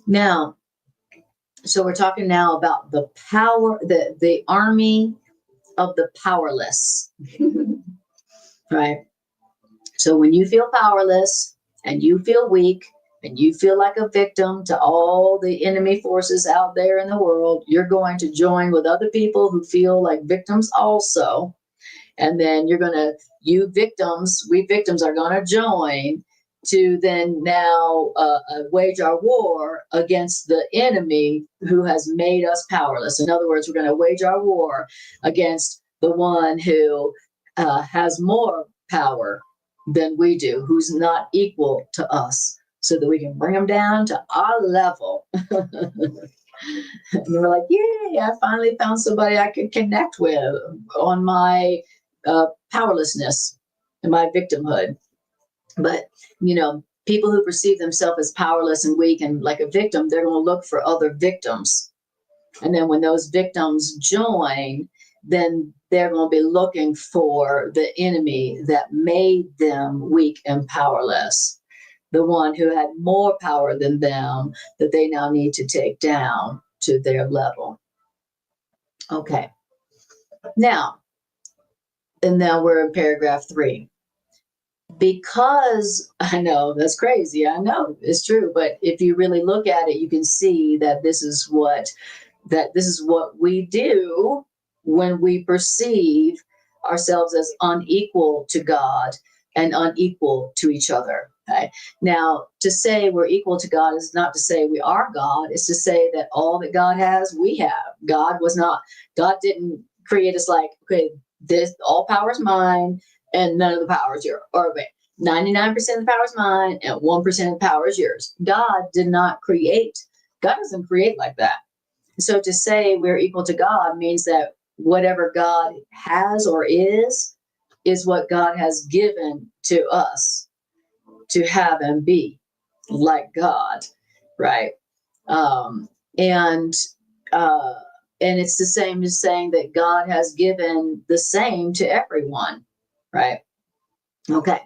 Now, so we're talking now about the power, the army of the powerless. Right? So when you feel powerless and you feel weak and you feel like a victim to all the enemy forces out there in the world, you're going to join with other people who feel like victims also. And then we victims are going to join to then now wage our war against the enemy who has made us powerless. In other words, we're going to wage our war against the one who has more power than we do, who's not equal to us, so that we can bring them down to our level. And we're like, yay, I finally found somebody I could connect with on my powerlessness and my victimhood. But, people who perceive themselves as powerless and weak and like a victim, they're going to look for other victims. And then when those victims join, then they're going to be looking for the enemy that made them weak and powerless, the one who had more power than them that they now need to take down to their level. Okay. Now we're in paragraph 3. Because I know that's crazy. I know it's true. But if you really look at it, you can see that this is what we do when we perceive ourselves as unequal to God and unequal to each other. Okay. Now, to say we're equal to God is not to say we are God. It's to say that all that God has, we have. God didn't create us like, okay, all power is mine and none of the power is yours. Or wait, 99% of the power is mine and 1% of the power is yours. God doesn't create like that. So to say we're equal to God means that whatever God has or is what God has given to us to have and be like God, right? And it's the same as saying that God has given the same to everyone, right? Okay,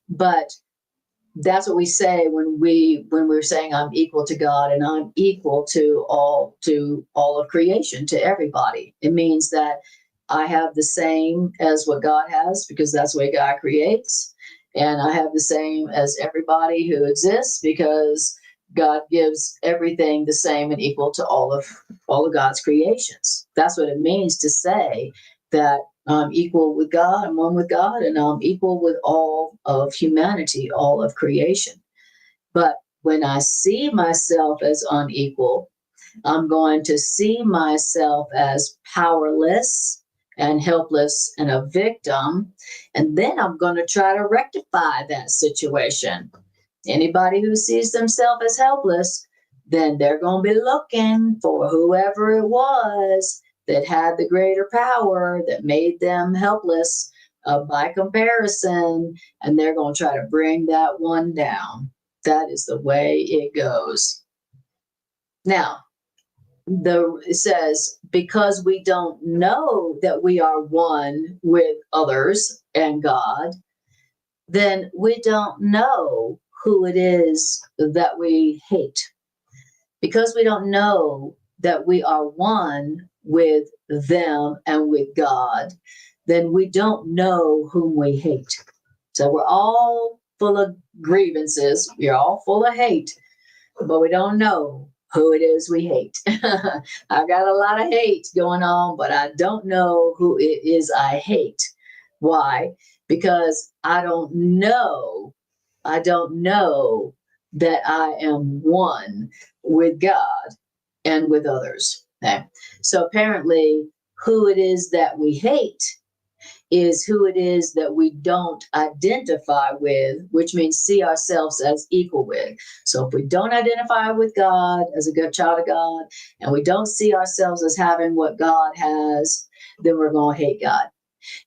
but that's what we say when we're saying I'm equal to God and I'm equal to all of creation, to everybody. It means that I have the same as what God has because that's the way God creates, and I have the same as everybody who exists because God gives everything the same and equal to all of God's creations. That's what it means to say that I'm equal with God, I'm one with God, and I'm equal with all of humanity, all of creation. But when I see myself as unequal, I'm going to see myself as powerless and helpless and a victim. And then I'm going to try to rectify that situation. Anybody who sees themselves as helpless, then they're going to be looking for whoever it was that had the greater power that made them helpless by comparison, and they're going to try to bring that one down. That is the way it goes. Now, it says, because we don't know that we are one with others and God, then we don't know who it is that we hate. Because we don't know that we are one with them and with God, then we don't know whom we hate. So we're all full of grievances. We're all full of hate, but we don't know who it is we hate. I've got a lot of hate going on, but I don't know who it is I hate. Why? Because I don't know that I am one with God and with others. Okay? So apparently, who it is that we hate is who it is that we don't identify with, which means see ourselves as equal with. So if we don't identify with God as a good child of God, and we don't see ourselves as having what God has, then we're going to hate God.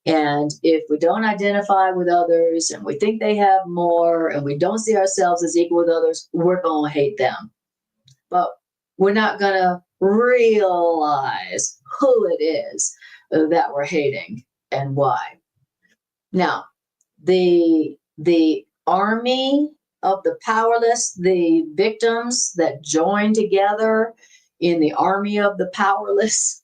And if we don't identify with others and we think they have more and we don't see ourselves as equal with others, we're going to hate them. But we're not going to realize who it is that we're hating and why. Now, the army of the powerless, the victims that join together in the army of the powerless.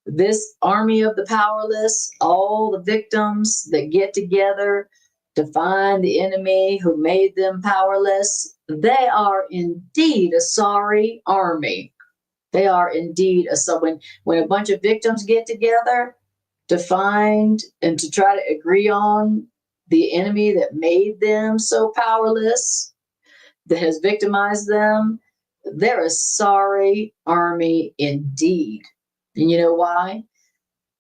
This army of the powerless, all the victims that get together to find the enemy who made them powerless, they are indeed a sorry army. They are indeed when a bunch of victims get together to find and to try to agree on the enemy that made them so powerless, that has victimized them, they're a sorry army indeed. And you know why?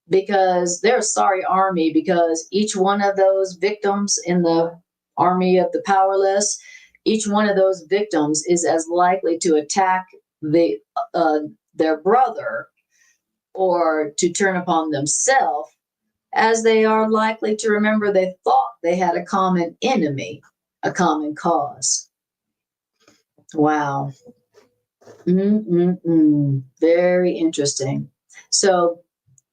Because they're a sorry army because each one of those victims in the army of the powerless, each one of those victims is as likely to attack their brother or to turn upon themselves as they are likely to remember they thought they had a common enemy, a common cause. Wow. Very interesting. So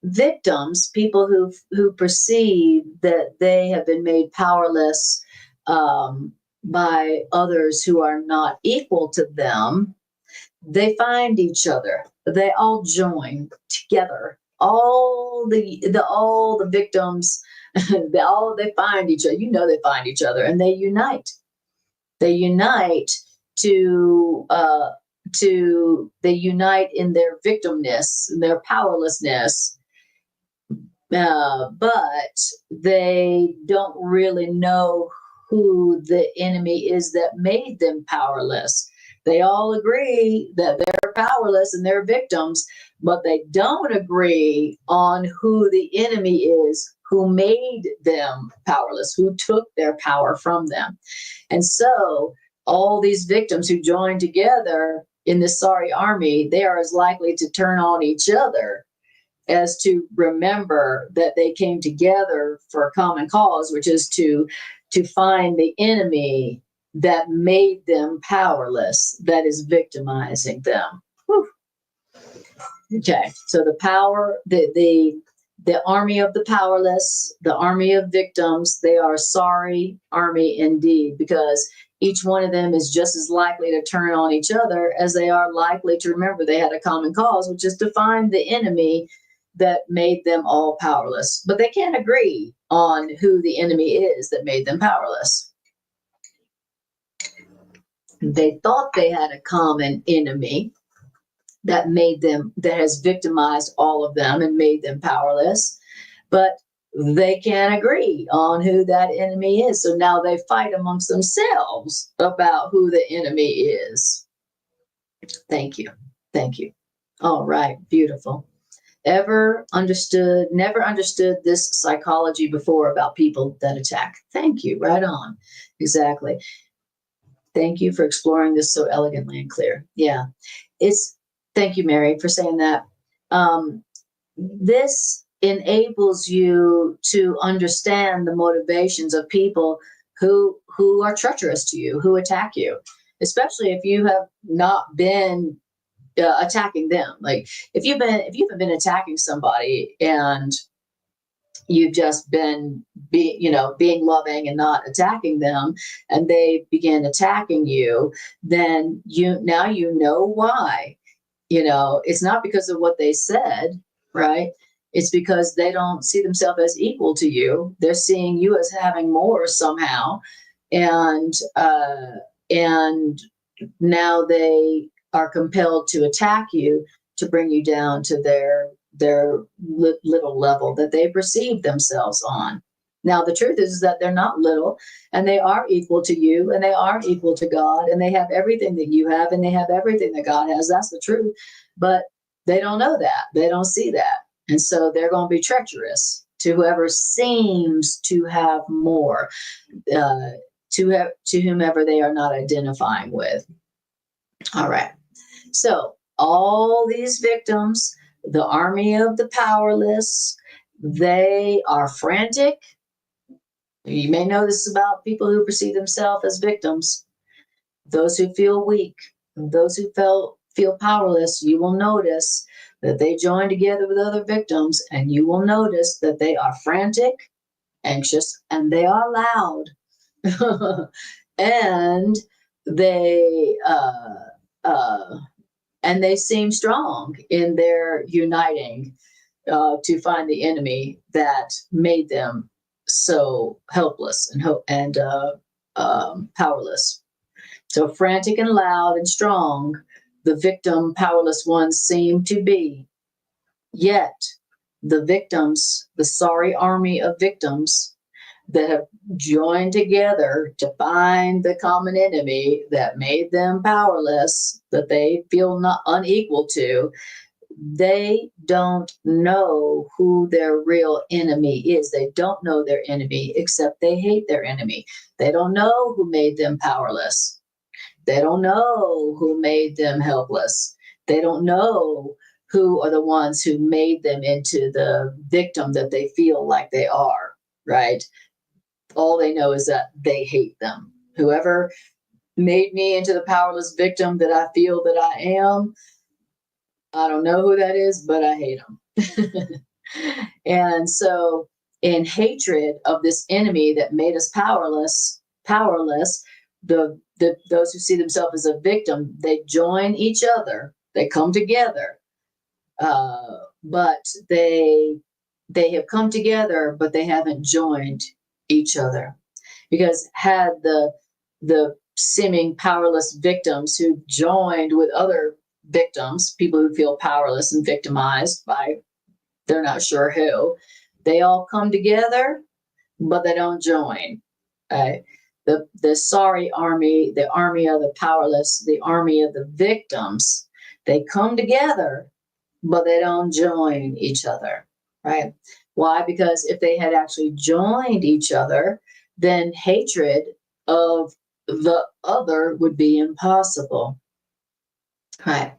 victims, people who perceive that they have been made powerless by others who are not equal to them, they find each other. They all join together. All the victims, they find each other. You know, they find each other and they unite. They unite they unite in their victimness, in their powerlessness. But they don't really know who the enemy is that made them powerless. They all agree that they're powerless and they're victims, but they don't agree on who the enemy is who made them powerless, who took their power from them. And so all these victims who join together in this sorry army, they are as likely to turn on each other as to remember that they came together for a common cause, which is to find the enemy that made them powerless, that is victimizing them. Whew. Okay, so the army of the powerless, the army of victims, they are a sorry army indeed, because each one of them is just as likely to turn on each other as they are likely to remember they had a common cause, which is to find the enemy that made them all powerless. But they can't agree on who the enemy is that made them powerless. They thought they had a common enemy that has victimized all of them and made them powerless, but they can't agree on who that enemy is. So now they fight amongst themselves about who the enemy is. Thank you. Thank you. All right. Beautiful. Never understood this psychology before about people that attack. Thank you. Right on. Exactly. Thank you for exploring this so elegantly and clear. Yeah. Thank you, Mary, for saying that. This enables you to understand the motivations of people who are treacherous to you, who attack you, especially if you have not been attacking them. Like if you haven't been attacking somebody and you've just been being loving and not attacking them, and they begin attacking you, then you know why. It's not because of what they said, right? It's because they don't see themselves as equal to you. They're seeing you as having more somehow, and now they are compelled to attack you to bring you down to their little level that they perceive themselves on. Now, the truth is that they're not little, and they are equal to you, and they are equal to God, and they have everything that you have, and they have everything that God has. That's the truth. But they don't know that. They don't see that. And so they're going to be treacherous to whoever seems to have more, to whomever they are not identifying with. All right. So all these victims, the army of the powerless, they are frantic. You may know this about people who perceive themselves as victims. Those who feel weak, those who feel powerless, you will notice that they join together with other victims, and you will notice that they are frantic anxious, and they are loud. and they and they seem strong in their uniting to find the enemy that made them so helpless and powerless. So frantic and loud and strong, the victim, powerless ones seem to be. Yet the victims, the sorry army of victims that have joined together to find the common enemy that made them powerless, that they feel not unequal to, they don't know who their real enemy is. They don't know their enemy, except they hate their enemy. They don't know who made them powerless. They don't know who made them helpless. They don't know who are the ones who made them into the victim that they feel like they are, right? All they know is that they hate them. Whoever made me into the powerless victim that I feel that I am, I don't know who that is, but I hate them. And so in hatred of this enemy that made us powerless, those who see themselves as a victim, they join each other, they come together, but they have come together, but they haven't joined each other. Because had the seeming powerless victims who joined with other victims, people who feel powerless and victimized by they're not sure who, they all come together, but they don't join. The sorry army, the army of the powerless, the army of the victims, they come together, but they don't join each other, right? Why? Because if they had actually joined each other, then hatred of the other would be impossible, right?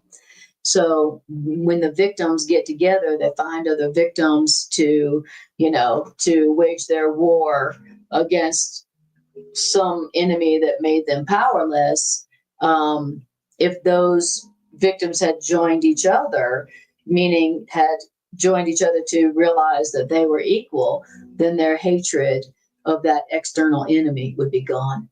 So when the victims get together, they find other victims to wage their war against some enemy that made them powerless. If those victims had joined each other, meaning had joined each other to realize that they were equal, then their hatred of that external enemy would be gone.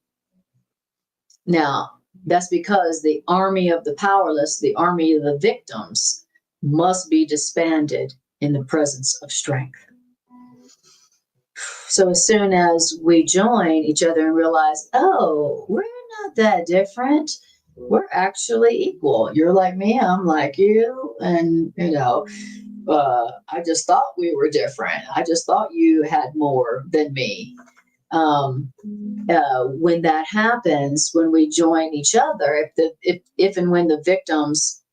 Now, that's because the army of the powerless, the army of the victims, must be disbanded in the presence of strength. So as soon as we join each other and realize, oh, we're not that different, we're actually equal. You're like me, I'm like you, and I just thought we were different. I just thought you had more than me. When that happens, when we join each other, if and when the victims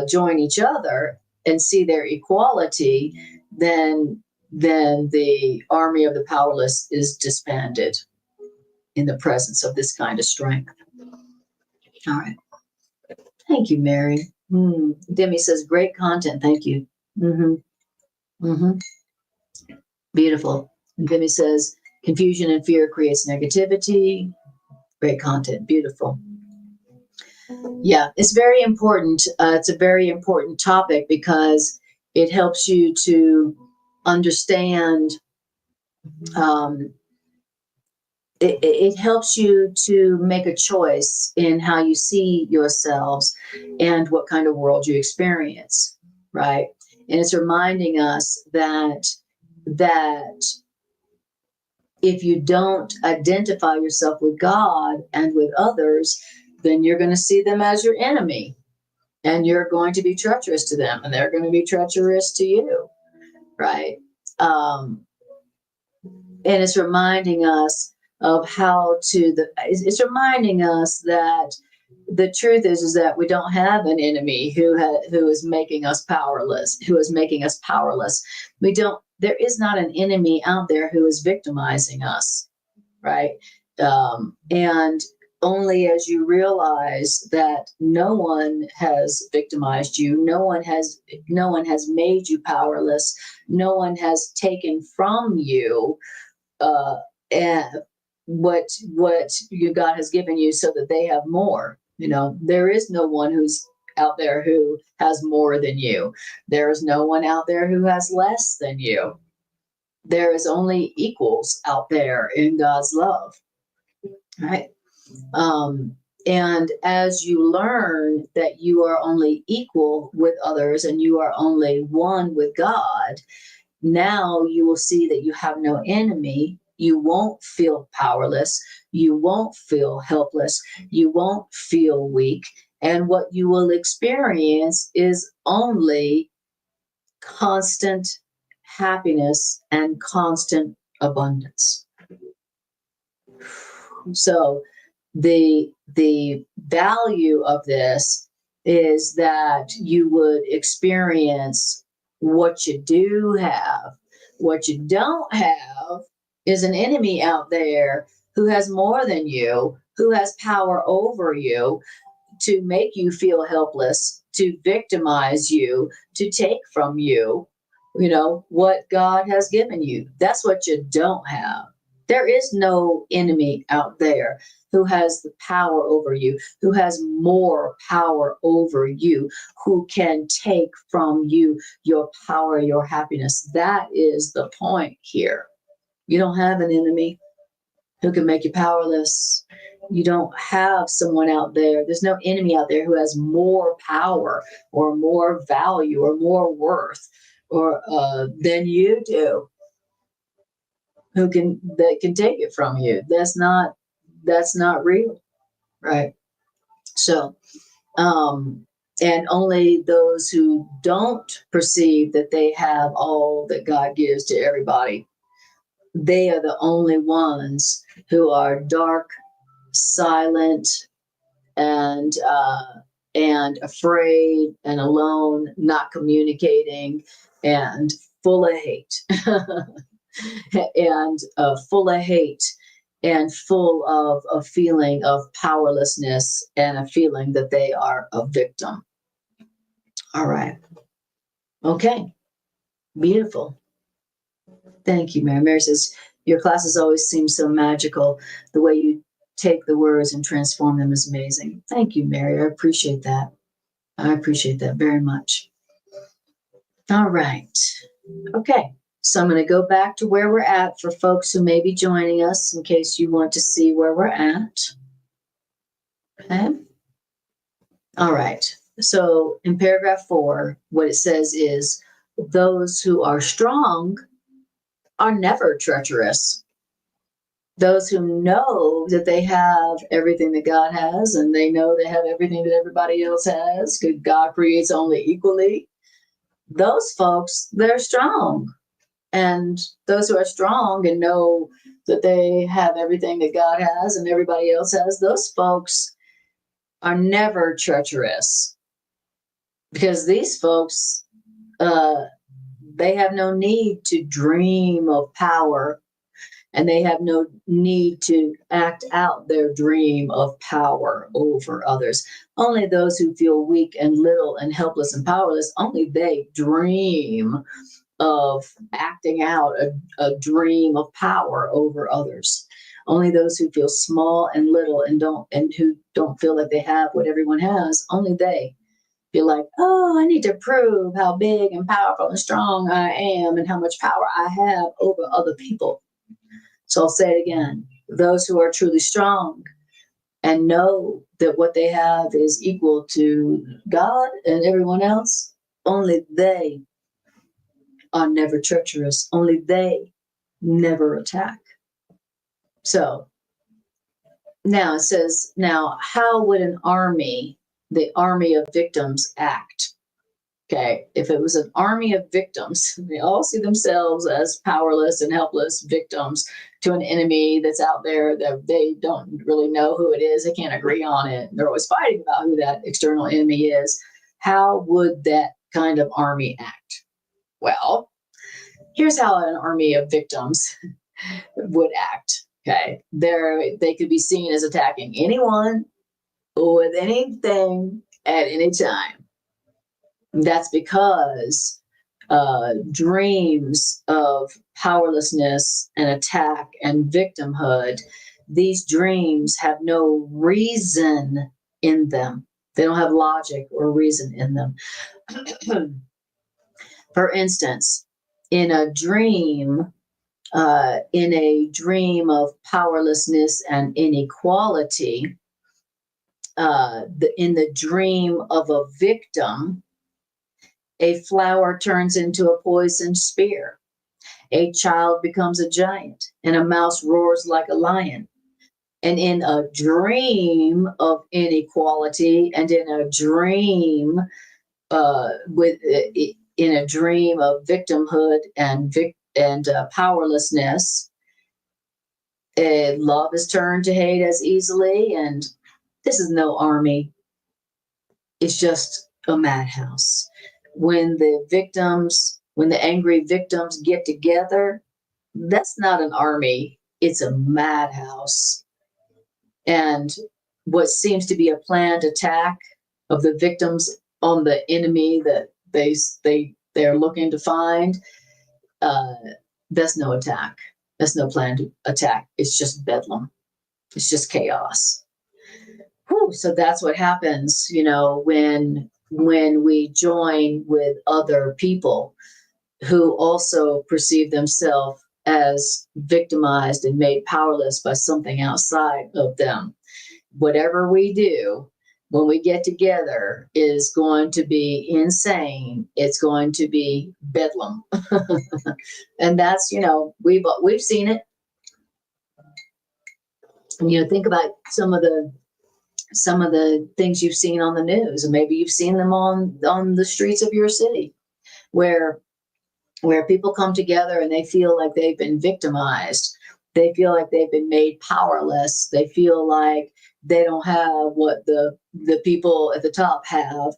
join each other and see their equality, then the army of the powerless is disbanded in the presence of this kind of strength. All right. Thank you, Mary. Demi says, great content. Thank you. Beautiful. And Demi says, confusion and fear creates negativity. Great content. Beautiful. Yeah, it's very important. It's a very important topic because it helps you to understand. It helps you to make a choice in how you see yourselves and what kind of world you experience, right? And it's reminding us that if you don't identify yourself with God and with others, then you're going to see them as your enemy, and you're going to be treacherous to them, and they're going to be treacherous to you, right? And it's reminding us of it's reminding us that the truth is that we don't have an enemy who is making us powerless, there is not an enemy out there who is victimizing us, right? And only as you realize that no one has victimized you, no one has made you powerless, no one has taken from you and what God has given you so that they have more. There is no one who's out there who has more than you. There is no one out there who has less than you. There is only equals out there in God's love, right? And as you learn that you are only equal with others and you are only one with God, now you will see that you have no enemy. You won't feel powerless. You won't feel helpless. You won't feel weak. And what you will experience is only constant happiness and constant abundance. So the value of this is that you would experience what you do have. What you don't have is an enemy out there who has more than you, who has power over you, to make you feel helpless, to victimize you, to take from you, what God has given you. That's what you don't have. There is no enemy out there who has the power over you, who has more power over you, who can take from you your power, your happiness. That is the point here. You don't have an enemy who can make you powerless. You don't have someone out there. There's no enemy out there who has more power or more value or more worth or than you do, that can take it from you. That's not real, right? So, and only those who don't perceive that they have all that God gives to everybody, they are the only ones who are dark, silent, and afraid and alone, not communicating, and full of hate, and full of hate, and full of a feeling of powerlessness and a feeling that they are a victim. All right. Okay. Beautiful. Thank you, Mary. Mary says, your classes always seem so magical. The way you take the words and transform them is amazing. Thank you, Mary. I appreciate that. I appreciate that very much. All right. Okay. So I'm going to go back to where we're at for folks who may be joining us in case you want to see where we're at. Okay. All right. So in paragraph 4, what it says is, those who are strong are never treacherous. Those who know that they have everything that God has, and they know they have everything that everybody else has, because God creates only equally, those folks, they're strong. And those who are strong and know that they have everything that God has and everybody else has, those folks are never treacherous. Because these folks, they have no need to dream of power, and they have no need to act out their dream of power over others. Only those who feel weak and little and helpless and powerless, only they dream of acting out a dream of power over others. Only those who feel small and little and who don't feel like they have what everyone has, only they feel like, oh, I need to prove how big and powerful and strong I am and how much power I have over other people. So I'll say it again. Those who are truly strong and know that what they have is equal to God and everyone else, only they are never treacherous. Only they never attack. So now it says, now how would an army, the army of victims, act? Okay, if it was an army of victims, they all see themselves as powerless and helpless victims to an enemy that's out there that they don't really know who it is. They can't agree on it. They're always fighting about who that external enemy is. How would that kind of army act? Well, here's how an army of victims would act. Okay, they could be seen as attacking anyone with anything at any time. That's because dreams of powerlessness and attack and victimhood, these dreams have no reason in them. They don't have logic or reason in them. For instance, in a dream, in a dream of powerlessness and inequality, in the dream of a victim, a flower turns into a poisoned spear. A child becomes a giant, and a mouse roars like a lion. And in a dream of inequality, and in a dream in a dream of victimhood and powerlessness, love is turned to hate as easily. And this is no army; it's just a madhouse. When the angry victims get together, that's not an army; it's a madhouse. And what seems to be a planned attack of the victims on the enemy that they're looking to find, uh, that's no attack. That's no planned attack. It's just bedlam. It's just chaos. Whew, so that's what happens, when we join with other people who also perceive themselves as victimized and made powerless by something outside of them. Whatever we do when we get together is going to be insane. It's going to be bedlam. And that's, we've seen it. And, think about some of the things you've seen on the news, and maybe you've seen them on the streets of your city, where people come together and they feel like they've been victimized. They feel like they've been made powerless. They feel like they don't have what the people at the top have.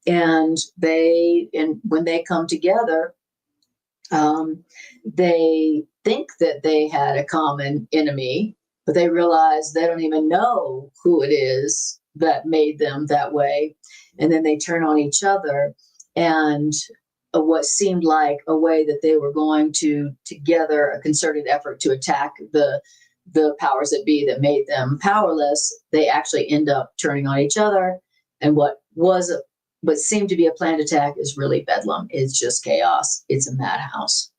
And when they come together, they think that they had a common enemy, but they realize they don't even know who it is that made them that way. And then they turn on each other, and what seemed like a way that they were going to together a concerted effort to attack the powers that be that made them powerless, they actually end up turning on each other. And what seemed to be a planned attack is really bedlam. It's just chaos. It's a madhouse.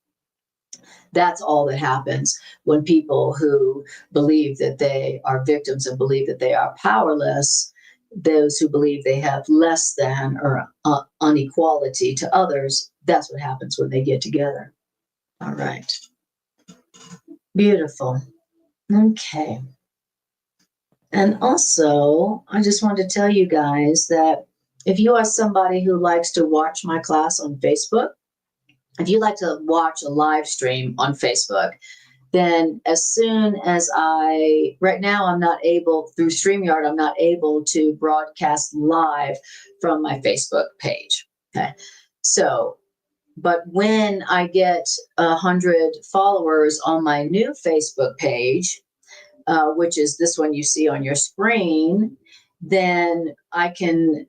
That's all that happens when people who believe that they are victims and believe that they are powerless, those who believe they have less than or unequality to others, that's what happens when they get together. All right. Beautiful. Okay. And also, I just wanted to tell you guys that if you are somebody who likes to watch my class on Facebook, if you like to watch a live stream on Facebook, then as soon as right now I'm not able, through StreamYard, I'm not able to broadcast live from my Facebook page. Okay. So, but when I get 100 followers on my new Facebook page, which is this one you see on your screen, then I can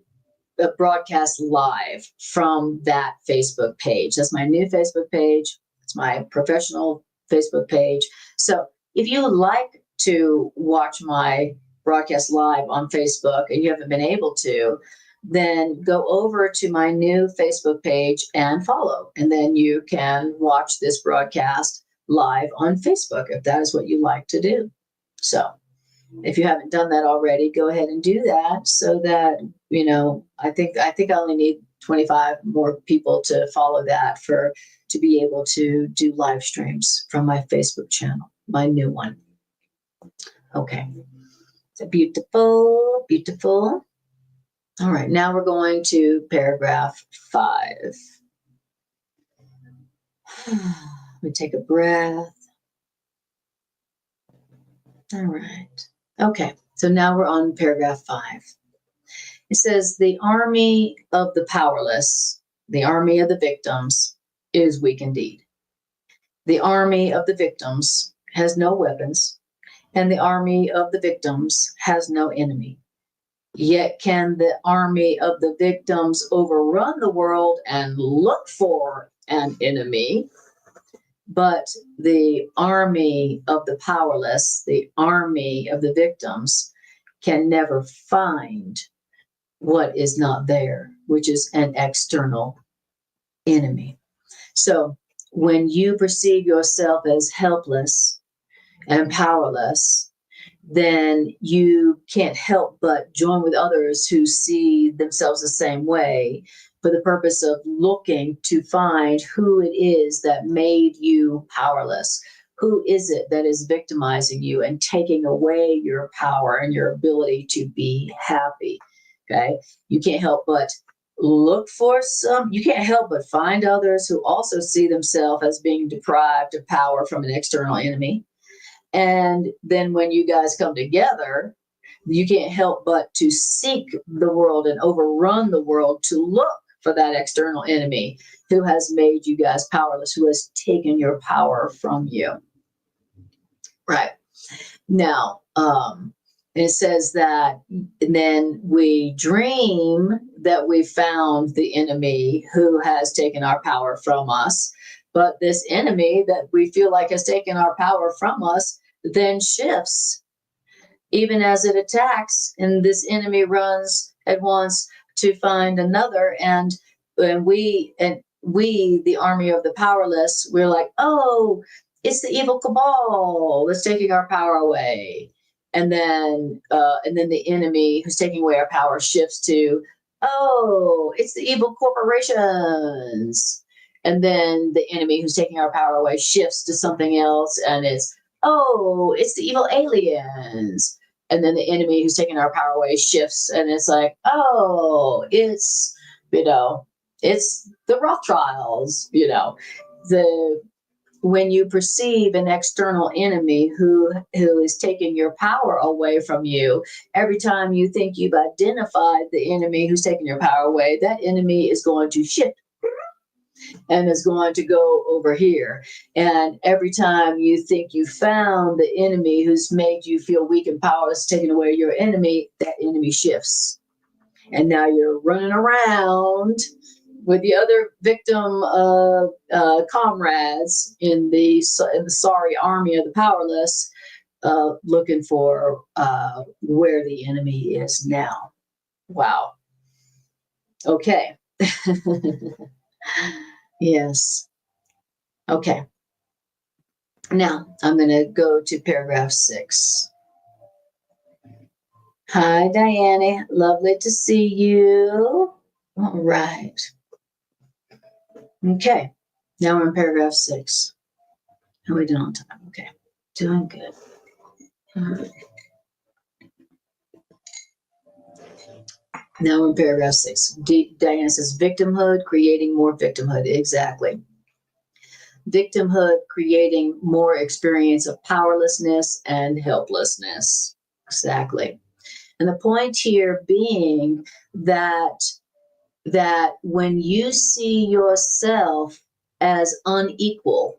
broadcast live from that Facebook page. That's my new Facebook page. It's my professional Facebook page. So if you would like to watch my broadcast live on Facebook and you haven't been able to, then go over to my new Facebook page and follow. And then you can watch this broadcast live on Facebook if that is what you like to do. So if you haven't done that already, go ahead and do that so that, I think I only need 25 more people to follow that to be able to do live streams from my Facebook channel, my new one. Okay. So beautiful, beautiful. All right. Now we're going to paragraph 5. Let me take a breath. All right. Okay. So now we're on paragraph 5. It says, the army of the powerless, the army of the victims, is weak indeed. The army of the victims has no weapons, and the army of the victims has no enemy. Yet can the army of the victims overrun the world and look for an enemy? But the army of the powerless, the army of the victims, can never find what is not there, which is an external enemy. So when you perceive yourself as helpless and powerless, then you can't help but join with others who see themselves the same way, for the purpose of looking to find who it is that made you powerless. Who is it that is victimizing you and taking away your power and your ability to be happy? Okay. You can't help but you can't help but find others who also see themselves as being deprived of power from an external enemy. And then when you guys come together, you can't help but to seek the world and overrun the world to look for that external enemy who has made you guys powerless, who has taken your power from you. Right. Now, it says that then we dream that we found the enemy who has taken our power from us. But this enemy that we feel like has taken our power from us then shifts even as it attacks, and this enemy runs at once to find another. And we, the army of the powerless, we're like, oh, it's the evil cabal that's taking our power away. And then the enemy who's taking away our power shifts to, oh, it's the evil corporations. And then the enemy who's taking our power away shifts to something else, and it's, oh, it's the evil aliens. And then the enemy who's taking our power away shifts, and it's like, oh, it's, it's the Rothschilds, when you perceive an external enemy who is taking your power away from you, every time you think you've identified the enemy who's taking your power away, that enemy is going to shift and is going to go over here. And every time you think you found the enemy who's made you feel weak and powerless, taking away your enemy, that enemy shifts. And now you're running around with the other victim comrades in the sorry army of the powerless, looking for where the enemy is now. Wow. Okay. Yes. Okay. Now I'm going to go to paragraph 6. Hi, Diane. Lovely to see you. All right. Okay. Now we're in paragraph 6. How are we doing on time? Okay. Doing good. All right. Now we're in paragraph 6. Diana says, victimhood, creating more victimhood. Exactly. Victimhood, creating more experience of powerlessness and helplessness. Exactly. And the point here being that when you see yourself as unequal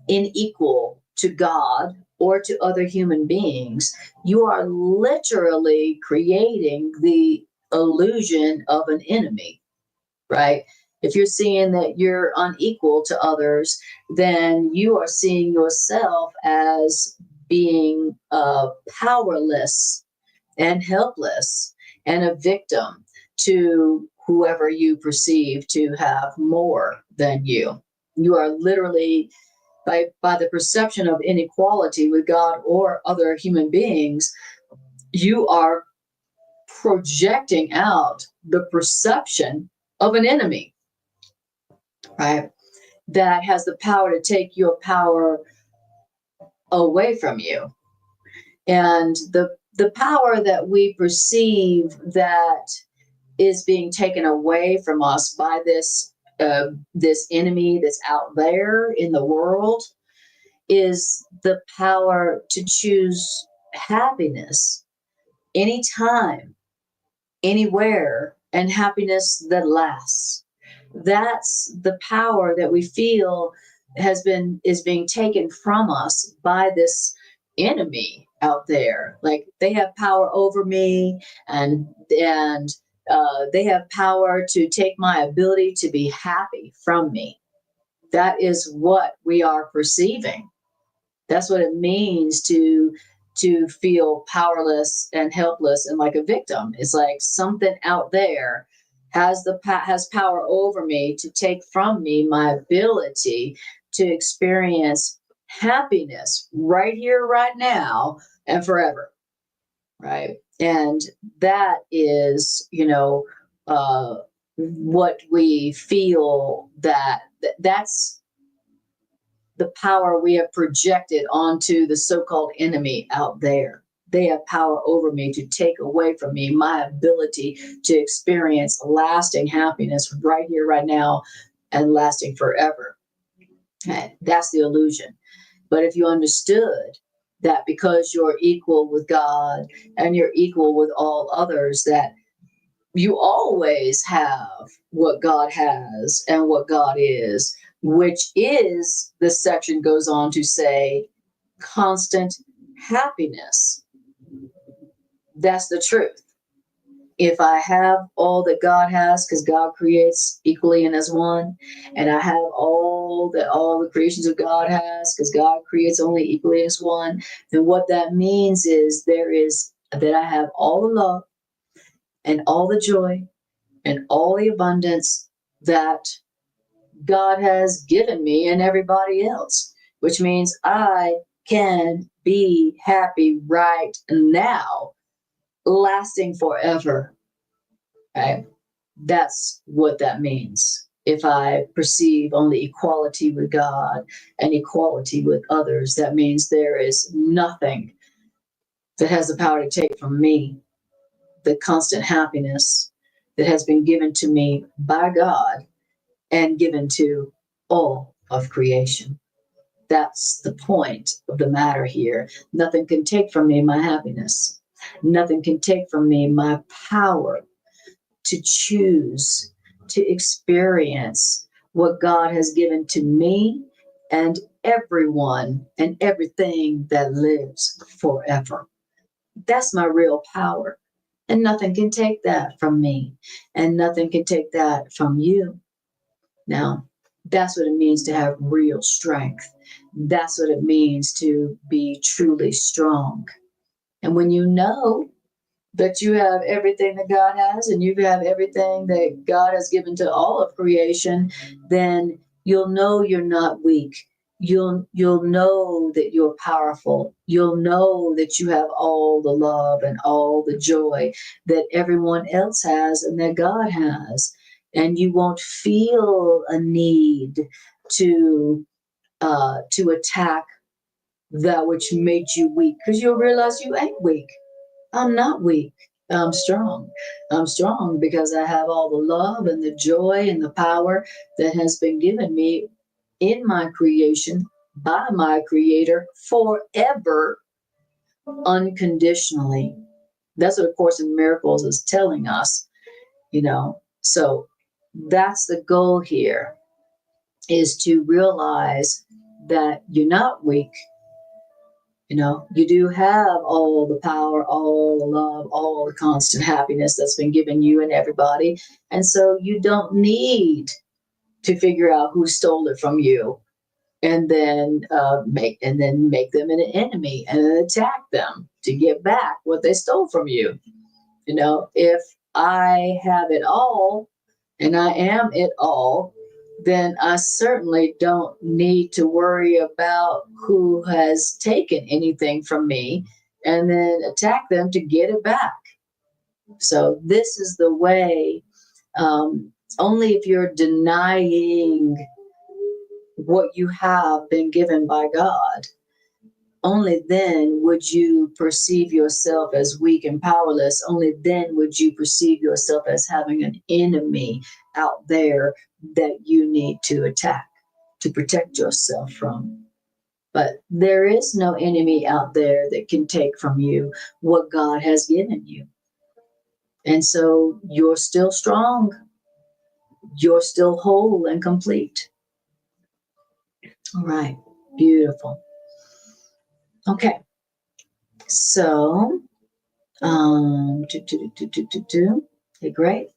to God or to other human beings, you are literally creating the illusion of an enemy, right? If you're seeing that you're unequal to others, then you are seeing yourself as being powerless and helpless and a victim to whoever you perceive to have more than you. You are literally, by the perception of inequality with God or other human beings, you are projecting out the perception of an enemy, right? That has the power to take your power away from you. And the power that we perceive that is being taken away from us by this enemy that's out there in the world is the power to choose happiness anytime, anywhere, and happiness that lasts. That's the power that we feel is being taken from us by this enemy out there. Like, they have power over me, and they have power to take my ability to be happy from me. That is what we are perceiving. That's what it means to feel powerless and helpless and like a victim. It's like something out there has power over me to take from me my ability to experience happiness right here, right now, and forever. Right. And that is, what we feel that's the power we have projected onto the so-called enemy out there. They have power over me to take away from me my ability to experience lasting happiness right here, right now, and lasting forever. And that's the illusion. But if you understood that because you're equal with God and you're equal with all others, that you always have what God has and what God is, which is, this section goes on to say, constant happiness. That's the truth. If I have all that God has, because God creates equally and as one, and I have all the creations of God has, because God creates only equally as one, then what that means is that I have all the love and all the joy and all the abundance that God has given me and everybody else, which means I can be happy right now, lasting forever. Okay? That's what that means. If I perceive only equality with God and equality with others, that means there is nothing that has the power to take from me the constant happiness that has been given to me by God and given to all of creation. That's the point of the matter here. Nothing can take from me my happiness. Nothing can take from me my power to choose, to experience what God has given to me and everyone and everything that lives forever. That's my real power. And nothing can take that from me. And nothing can take that from you. Now, that's what it means to have real strength. That's what it means to be truly strong. And when you know that you have everything that God has and you have everything that God has given to all of creation, then you'll know you're not weak. You'll know that you're powerful. You'll know that you have all the love and all the joy that everyone else has and that God has. And you won't feel a need to attack that which made you weak, because you'll realize you ain't weak. I'm not weak. I'm strong. I'm strong because I have all the love and the joy and the power that has been given me in my creation by my creator forever, unconditionally. That's what A Course in Miracles is telling us, So that's the goal here, is to realize that you're not weak. You do have all the power, all the love, all the constant happiness that's been given you and everybody. And so you don't need to figure out who stole it from you and then make them an enemy and then attack them to get back what they stole from you. If I have it all and I am it all, then I certainly don't need to worry about who has taken anything from me and then attack them to get it back. So this is the way. Only if you're denying what you have been given by God, only then would you perceive yourself as weak and powerless. Only then would you perceive yourself as having an enemy out there that you need to attack to protect yourself from. But there is no enemy out there that can take from you what God has given you. And so you're still strong. You're still whole and complete. All right. Beautiful. Okay. So, okay, great.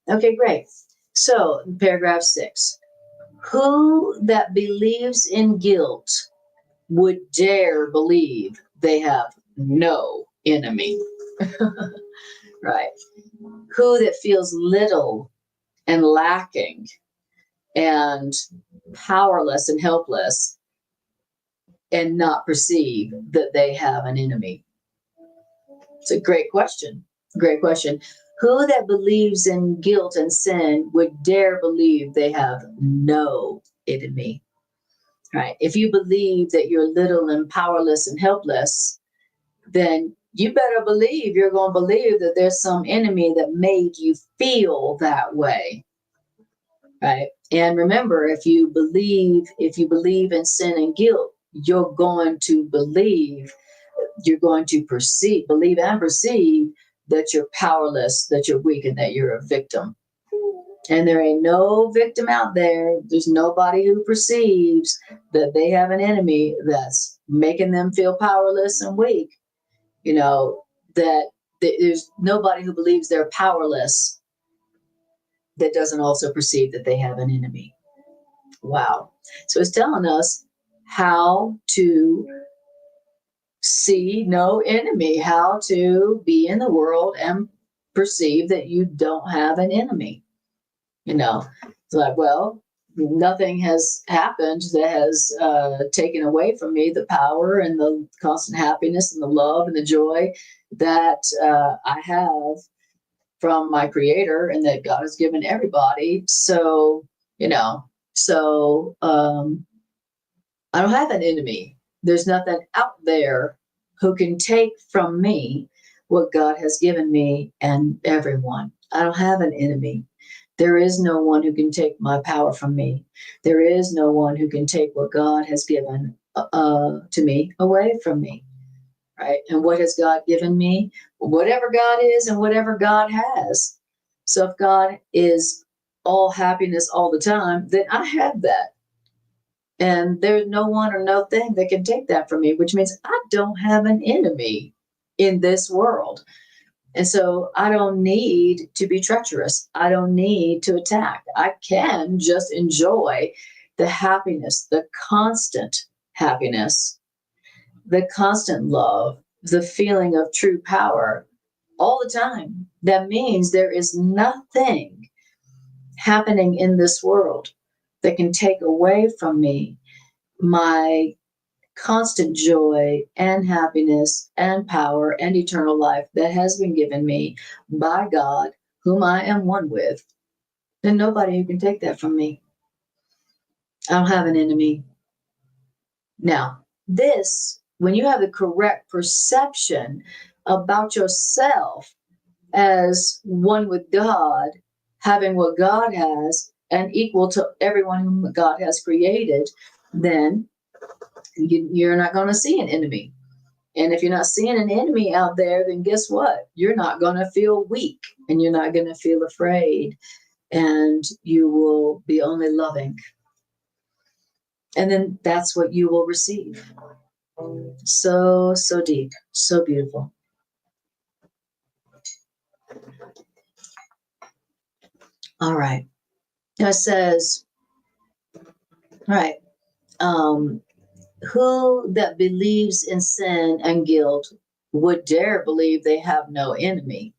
Okay, great. So, paragraph 6. Who that believes in guilt would dare believe they have no enemy? right? Who that feels little and lacking and powerless and helpless and not perceive that they have an enemy? It's a great question. Great question. Who that believes in guilt and sin would dare believe they have no enemy? Right? If you believe that you're little and powerless and helpless, then you better believe you're going to believe that there's some enemy that made you feel that way. Right? And remember, if you believe in sin and guilt, you're going to believe, believe and perceive that you're powerless, that you're weak, and that you're a victim. And there ain't no victim out there. There's nobody who perceives that they have an enemy that's making them feel powerless and weak. That there's nobody who believes they're powerless that doesn't also perceive that they have an enemy. Wow. So it's telling us how to see no enemy, how to be in the world and perceive that you don't have an enemy. It's like, well, nothing has happened that has taken away from me the power and the constant happiness and the love and the joy that I have from my Creator and that God has given everybody. So, I don't have an enemy. There's nothing out there who can take from me what God has given me and everyone. I don't have an enemy. There is no one who can take my power from me. There is no one who can take what God has given to me away from me. Right? And what has God given me? Whatever God is and whatever God has. So if God is all happiness all the time, then I have that. And there's no one or no thing that can take that from me, which means I don't have an enemy in this world. And so I don't need to be treacherous. I don't need to attack. I can just enjoy the happiness, the constant happiness, the constant love, the feeling of true power all the time. That means there is nothing happening in this world that can take away from me my constant joy and happiness and power and eternal life that has been given me by God, whom I am one with. There's nobody who can take that from me. I don't have an enemy. Now, when you have the correct perception about yourself as one with God, having what God has and equal to everyone whom God has created, then you're not going to see an enemy. And if you're not seeing an enemy out there, then guess what? You're not going to feel weak and you're not going to feel afraid, and you will be only loving. And then that's what you will receive. So, so deep, so beautiful. All right. Now it says, all right, who that believes in sin and guilt would dare believe they have no enemy?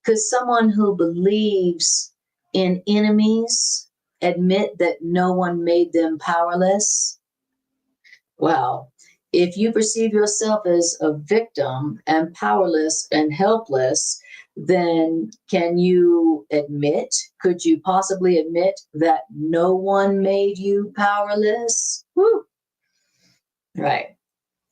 Could someone who believes in enemies admit that no one made them powerless? Well, if you perceive yourself as a victim and powerless and helpless, then could you possibly admit that no one made you powerless? Woo. Right.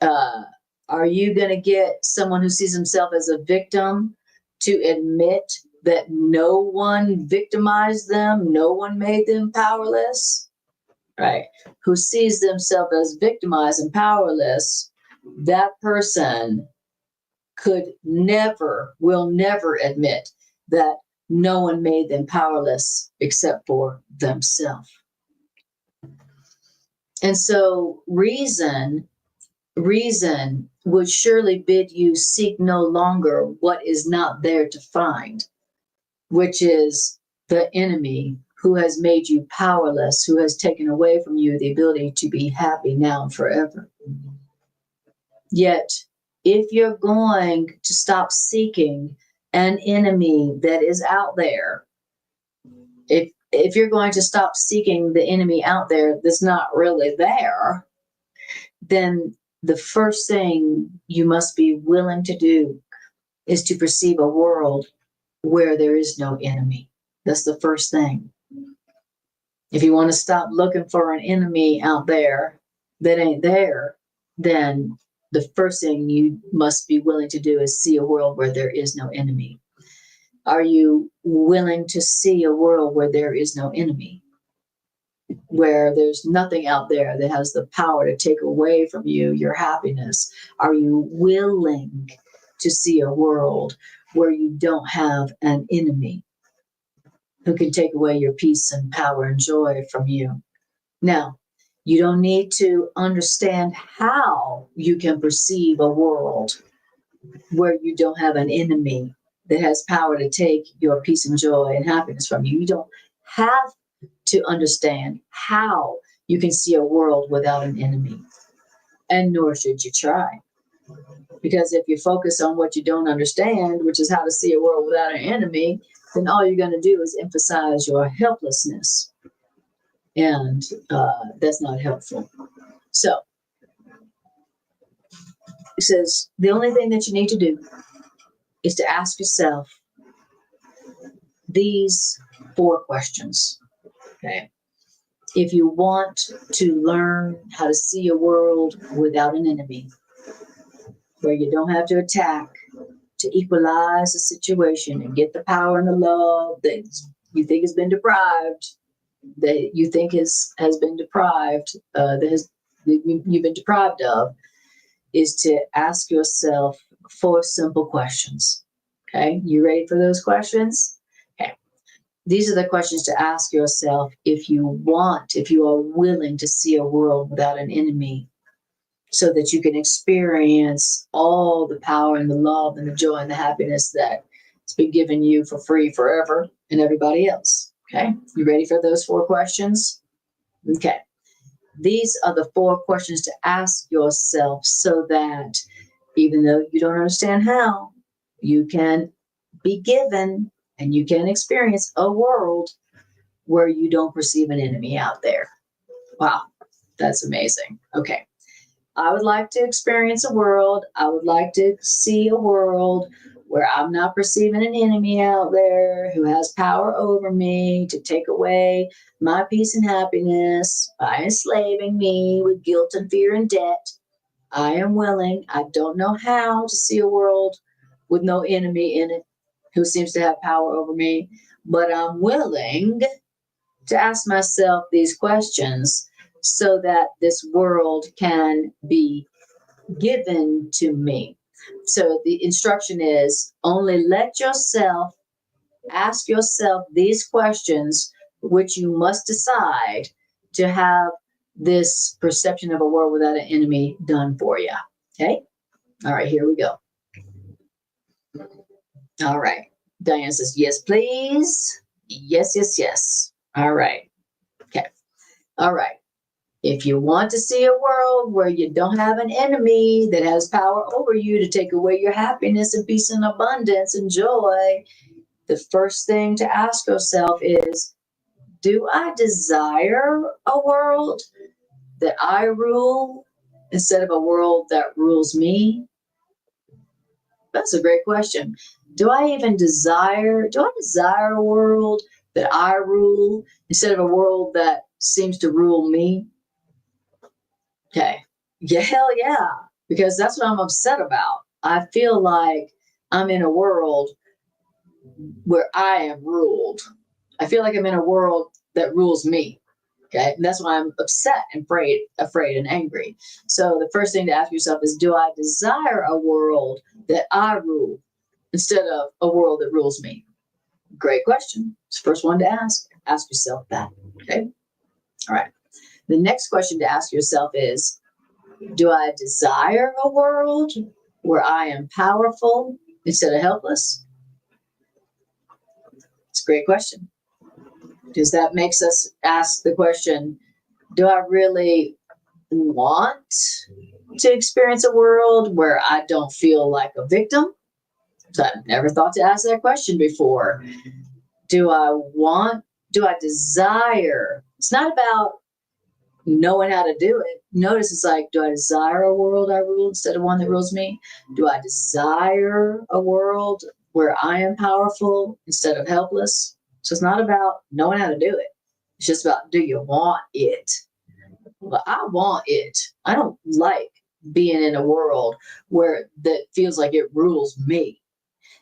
Are you going to get someone who sees himself as a victim to admit that no one victimized them, no one made them powerless? Right? Who sees themselves as victimized and powerless, that person will never admit that no one made them powerless except for themselves. And so reason would surely bid you seek no longer what is not there to find, which is the enemy who has made you powerless, who has taken away from you the ability to be happy now and forever. Yet, if you're going to stop seeking an enemy that is out there, if you're going to stop seeking the enemy out there that's not really there, then the first thing you must be willing to do is to perceive a world where there is no enemy. That's the first thing. If you want to stop looking for an enemy out there that ain't there, then the first thing you must be willing to do is see a world where there is no enemy. Are you willing to see a world where there is no enemy? Where there's nothing out there that has the power to take away from you your happiness? Are you willing to see a world where you don't have an enemy who can take away your peace and power and joy from you? Now, you don't need to understand how you can perceive a world where you don't have an enemy that has power to take your peace and joy and happiness from you. You don't have to understand how you can see a world without an enemy, and nor should you try. Because if you focus on what you don't understand, which is how to see a world without an enemy, then all you're going to do is emphasize your helplessness. And that's not helpful. So it says the only thing that you need to do is to ask yourself these 4 questions. Okay. If you want to learn how to see a world without an enemy, where you don't have to attack to equalize the situation and get the power and the love that you think has been deprived, that you think has been deprived, you've been deprived of, is to ask yourself 4 simple questions. Okay, you ready for those questions? Okay, these are the questions to ask yourself if you are willing to see a world without an enemy, so that you can experience all the power and the love and the joy and the happiness that has been given you for free forever and everybody else. Okay, you ready for those 4 questions? Okay, these are the 4 questions to ask yourself, so that even though you don't understand how, you can be given and you can experience a world where you don't perceive an enemy out there. Wow, that's amazing. Okay. I would like to experience a world. I would like to see a world where I'm not perceiving an enemy out there who has power over me to take away my peace and happiness by enslaving me with guilt and fear and debt. I am willing. I don't know how to see a world with no enemy in it who seems to have power over me, but I'm willing to ask myself these questions so that this world can be given to me. So the instruction is only let yourself ask yourself these questions, which you must decide to have this perception of a world without an enemy done for you. Okay? All right, here we go. All right. Diane says, yes, please. Yes, yes, yes. All right. Okay. All right. If you want to see a world where you don't have an enemy that has power over you to take away your happiness and peace and abundance and joy, the first thing to ask yourself is, do I desire a world that I rule instead of a world that rules me? That's a great question. Do I desire a world that I rule instead of a world that seems to rule me? Okay. Yeah, hell yeah. Because that's what I'm upset about. I feel like I'm in a world where I am ruled. I feel like I'm in a world that rules me. Okay. And that's why I'm upset and afraid and angry. So the first thing to ask yourself is, do I desire a world that I rule instead of a world that rules me? Great question. It's the first one to ask. Ask yourself that. Okay. All right. The next question to ask yourself is, do I desire a world where I am powerful instead of helpless? It's a great question, because that makes us ask the question, do I really want to experience a world where I don't feel like a victim? So I've never thought to ask that question before. Do I desire? It's not about knowing how to do it. Notice it's like, do I desire a world I rule instead of one that rules me? Do I desire a world where I am powerful instead of helpless? So it's not about knowing how to do it. It's just about, do you want it? Well, I want it. I don't like being in a world where that feels like it rules me.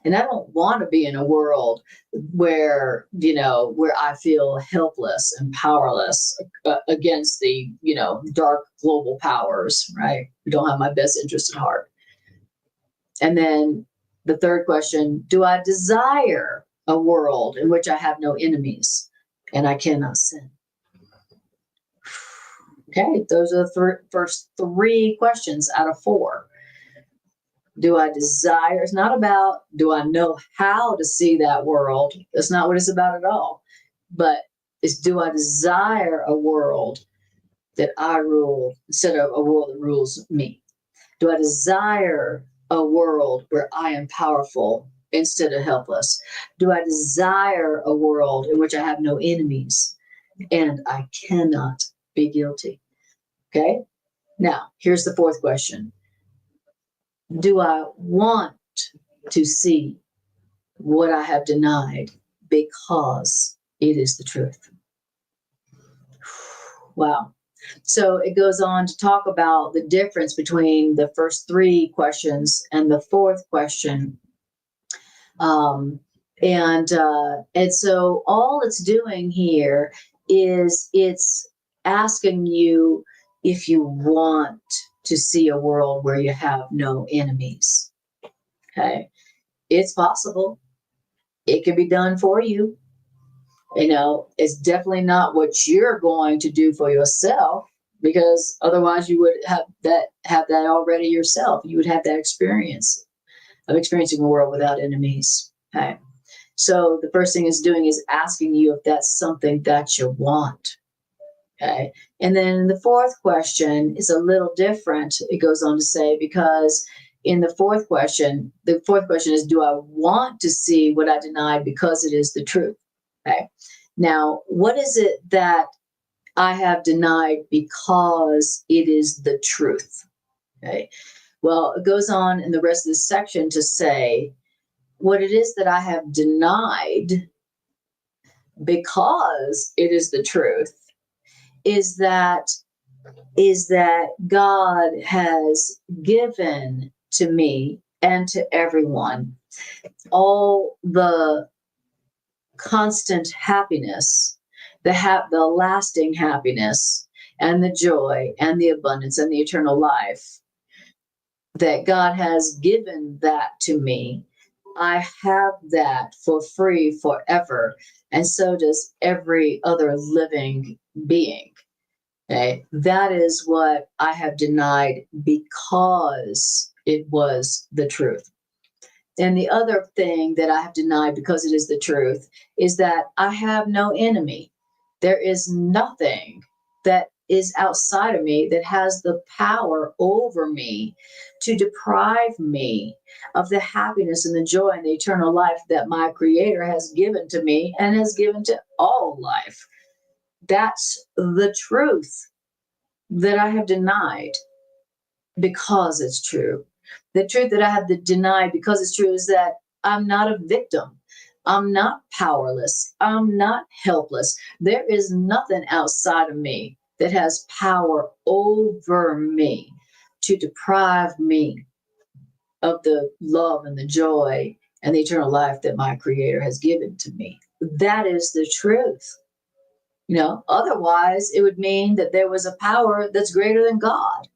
And I don't want to be in a world where, where I feel helpless and powerless against the, dark global powers, right? Who don't have my best interest at heart. And then the third question, do I desire a world in which I have no enemies and I cannot sin? Okay, those are the first three questions out of four. Do I desire? It's not about, do I know how to see that world? That's not what it's about at all. But it's, do I desire a world that I rule instead of a world that rules me? Do I desire a world where I am powerful instead of helpless? Do I desire a world in which I have no enemies and I cannot be guilty? Okay. Now, here's the fourth question. Do I want to see what I have denied because it is the truth? Wow. So it goes on to talk about the difference between the first three questions and the fourth question. And so all it's doing here is it's asking you if you want to see a world where you have no enemies. Okay. It's possible. It can be done for you. It's definitely not what you're going to do for yourself, because otherwise you would have that already yourself. You would have that experience of experiencing a world without enemies. Okay. So the first thing it's doing is asking you if that's something that you want. Okay. And then the fourth question is a little different. It goes on to say, because in the fourth question is, do I want to see what I denied because it is the truth? Okay. Now, what is it that I have denied because it is the truth? Okay. Well, it goes on in the rest of this section to say what it is that I have denied because it is the truth is that God has given to me and to everyone all the constant happiness, the lasting happiness and the joy and the abundance and the eternal life, that God has given that to me. I have that for free forever. And so does every other living being. Okay. That is what I have denied because it was the truth. And the other thing that I have denied because it is the truth is that I have no enemy. There is nothing that is outside of me that has the power over me to deprive me of the happiness and the joy and the eternal life that my Creator has given to me and has given to all life. That's the truth that I have denied because it's true. The truth that I have denied because it's true is that I'm not a victim. I'm not powerless. I'm not helpless. There is nothing outside of me that has power over me to deprive me of the love and the joy and the eternal life that my Creator has given to me. That is the truth. Otherwise it would mean that there was a power that's greater than God.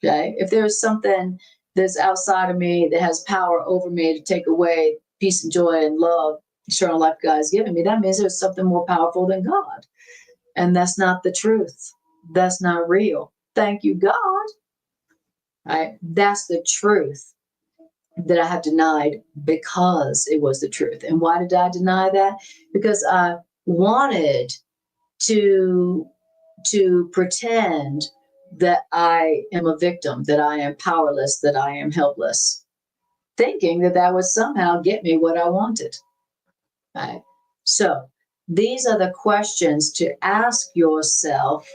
Okay. If there's something that's outside of me that has power over me to take away peace and joy and love, eternal life God has given me, that means there's something more powerful than God. And that's not the truth. That's not real. Thank you, God. Right? That's the truth that I have denied because it was the truth. And why did I deny that? Because I wanted to pretend that I am a victim, that I am powerless, that I am helpless. thinking that that would somehow get me what I wanted. Right? So these are the questions to ask yourself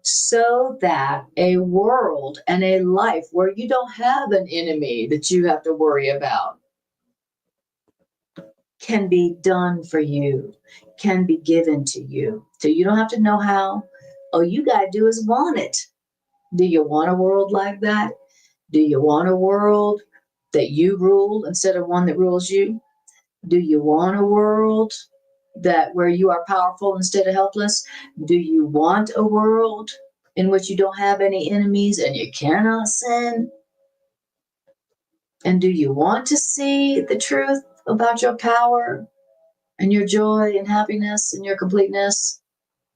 so that a world and a life where you don't have an enemy that you have to worry about can be done for you, can be given to you. So you don't have to know how. All you got to do is want it. Do you want a world like that? Do you want a world that you rule instead of one that rules you? Do you want a world that where you are powerful instead of helpless? Do you want a world in which you don't have any enemies and you cannot sin? And do you want to see the truth about your power and your joy and happiness and your completeness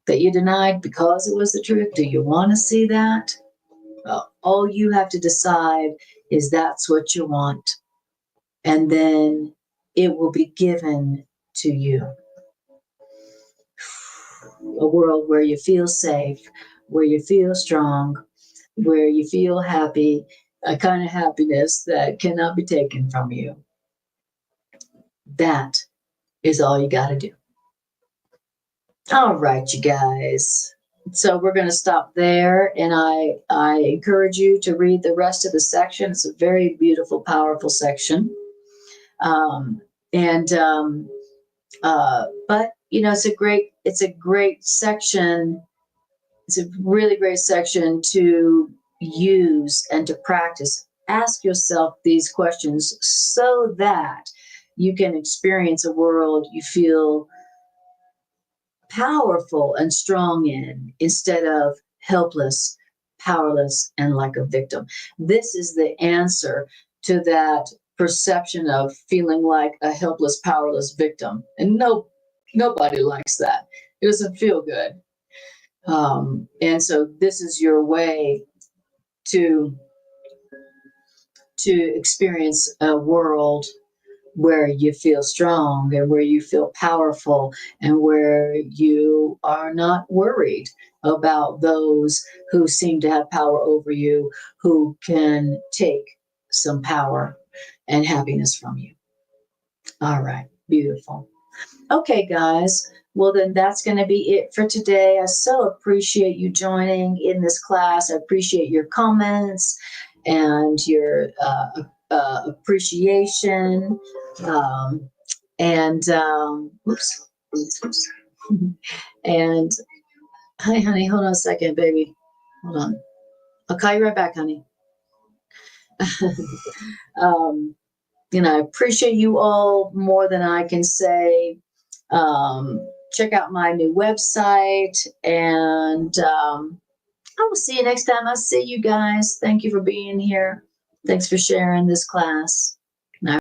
that you denied because it was the truth? Do you want to see that? Well, all you have to decide is that's what you want. And then it will be given to you. A world where you feel safe, where you feel strong, where you feel happy, a kind of happiness that cannot be taken from you. That is all you got to do. All right, you guys. So we're going to stop there, and I encourage you to read the rest of the section. It's a very beautiful, powerful section. But it's a great section. It's a really great section to use and to practice. Ask yourself these questions so that you can experience a world you feel powerful and strong in instead of helpless, powerless, and like a victim. This is the answer to that perception of feeling like a helpless, powerless victim. And nobody likes that. It doesn't feel good. And so this is your way to experience a world where you feel strong and where you feel powerful and where you are not worried about those who seem to have power over you, who can take some power and happiness from you. All right, beautiful. Okay, guys. Well, then that's going to be it for today. I so appreciate you joining in this class. I appreciate your comments and your appreciation. Oops. And, hi, honey, hold on a second, baby. Hold on. I'll call you right back, honey. I appreciate you all more than I can say. Check out my new website, and I will see you next time. I'll see you guys. Thank you for being here. Thanks for sharing this class.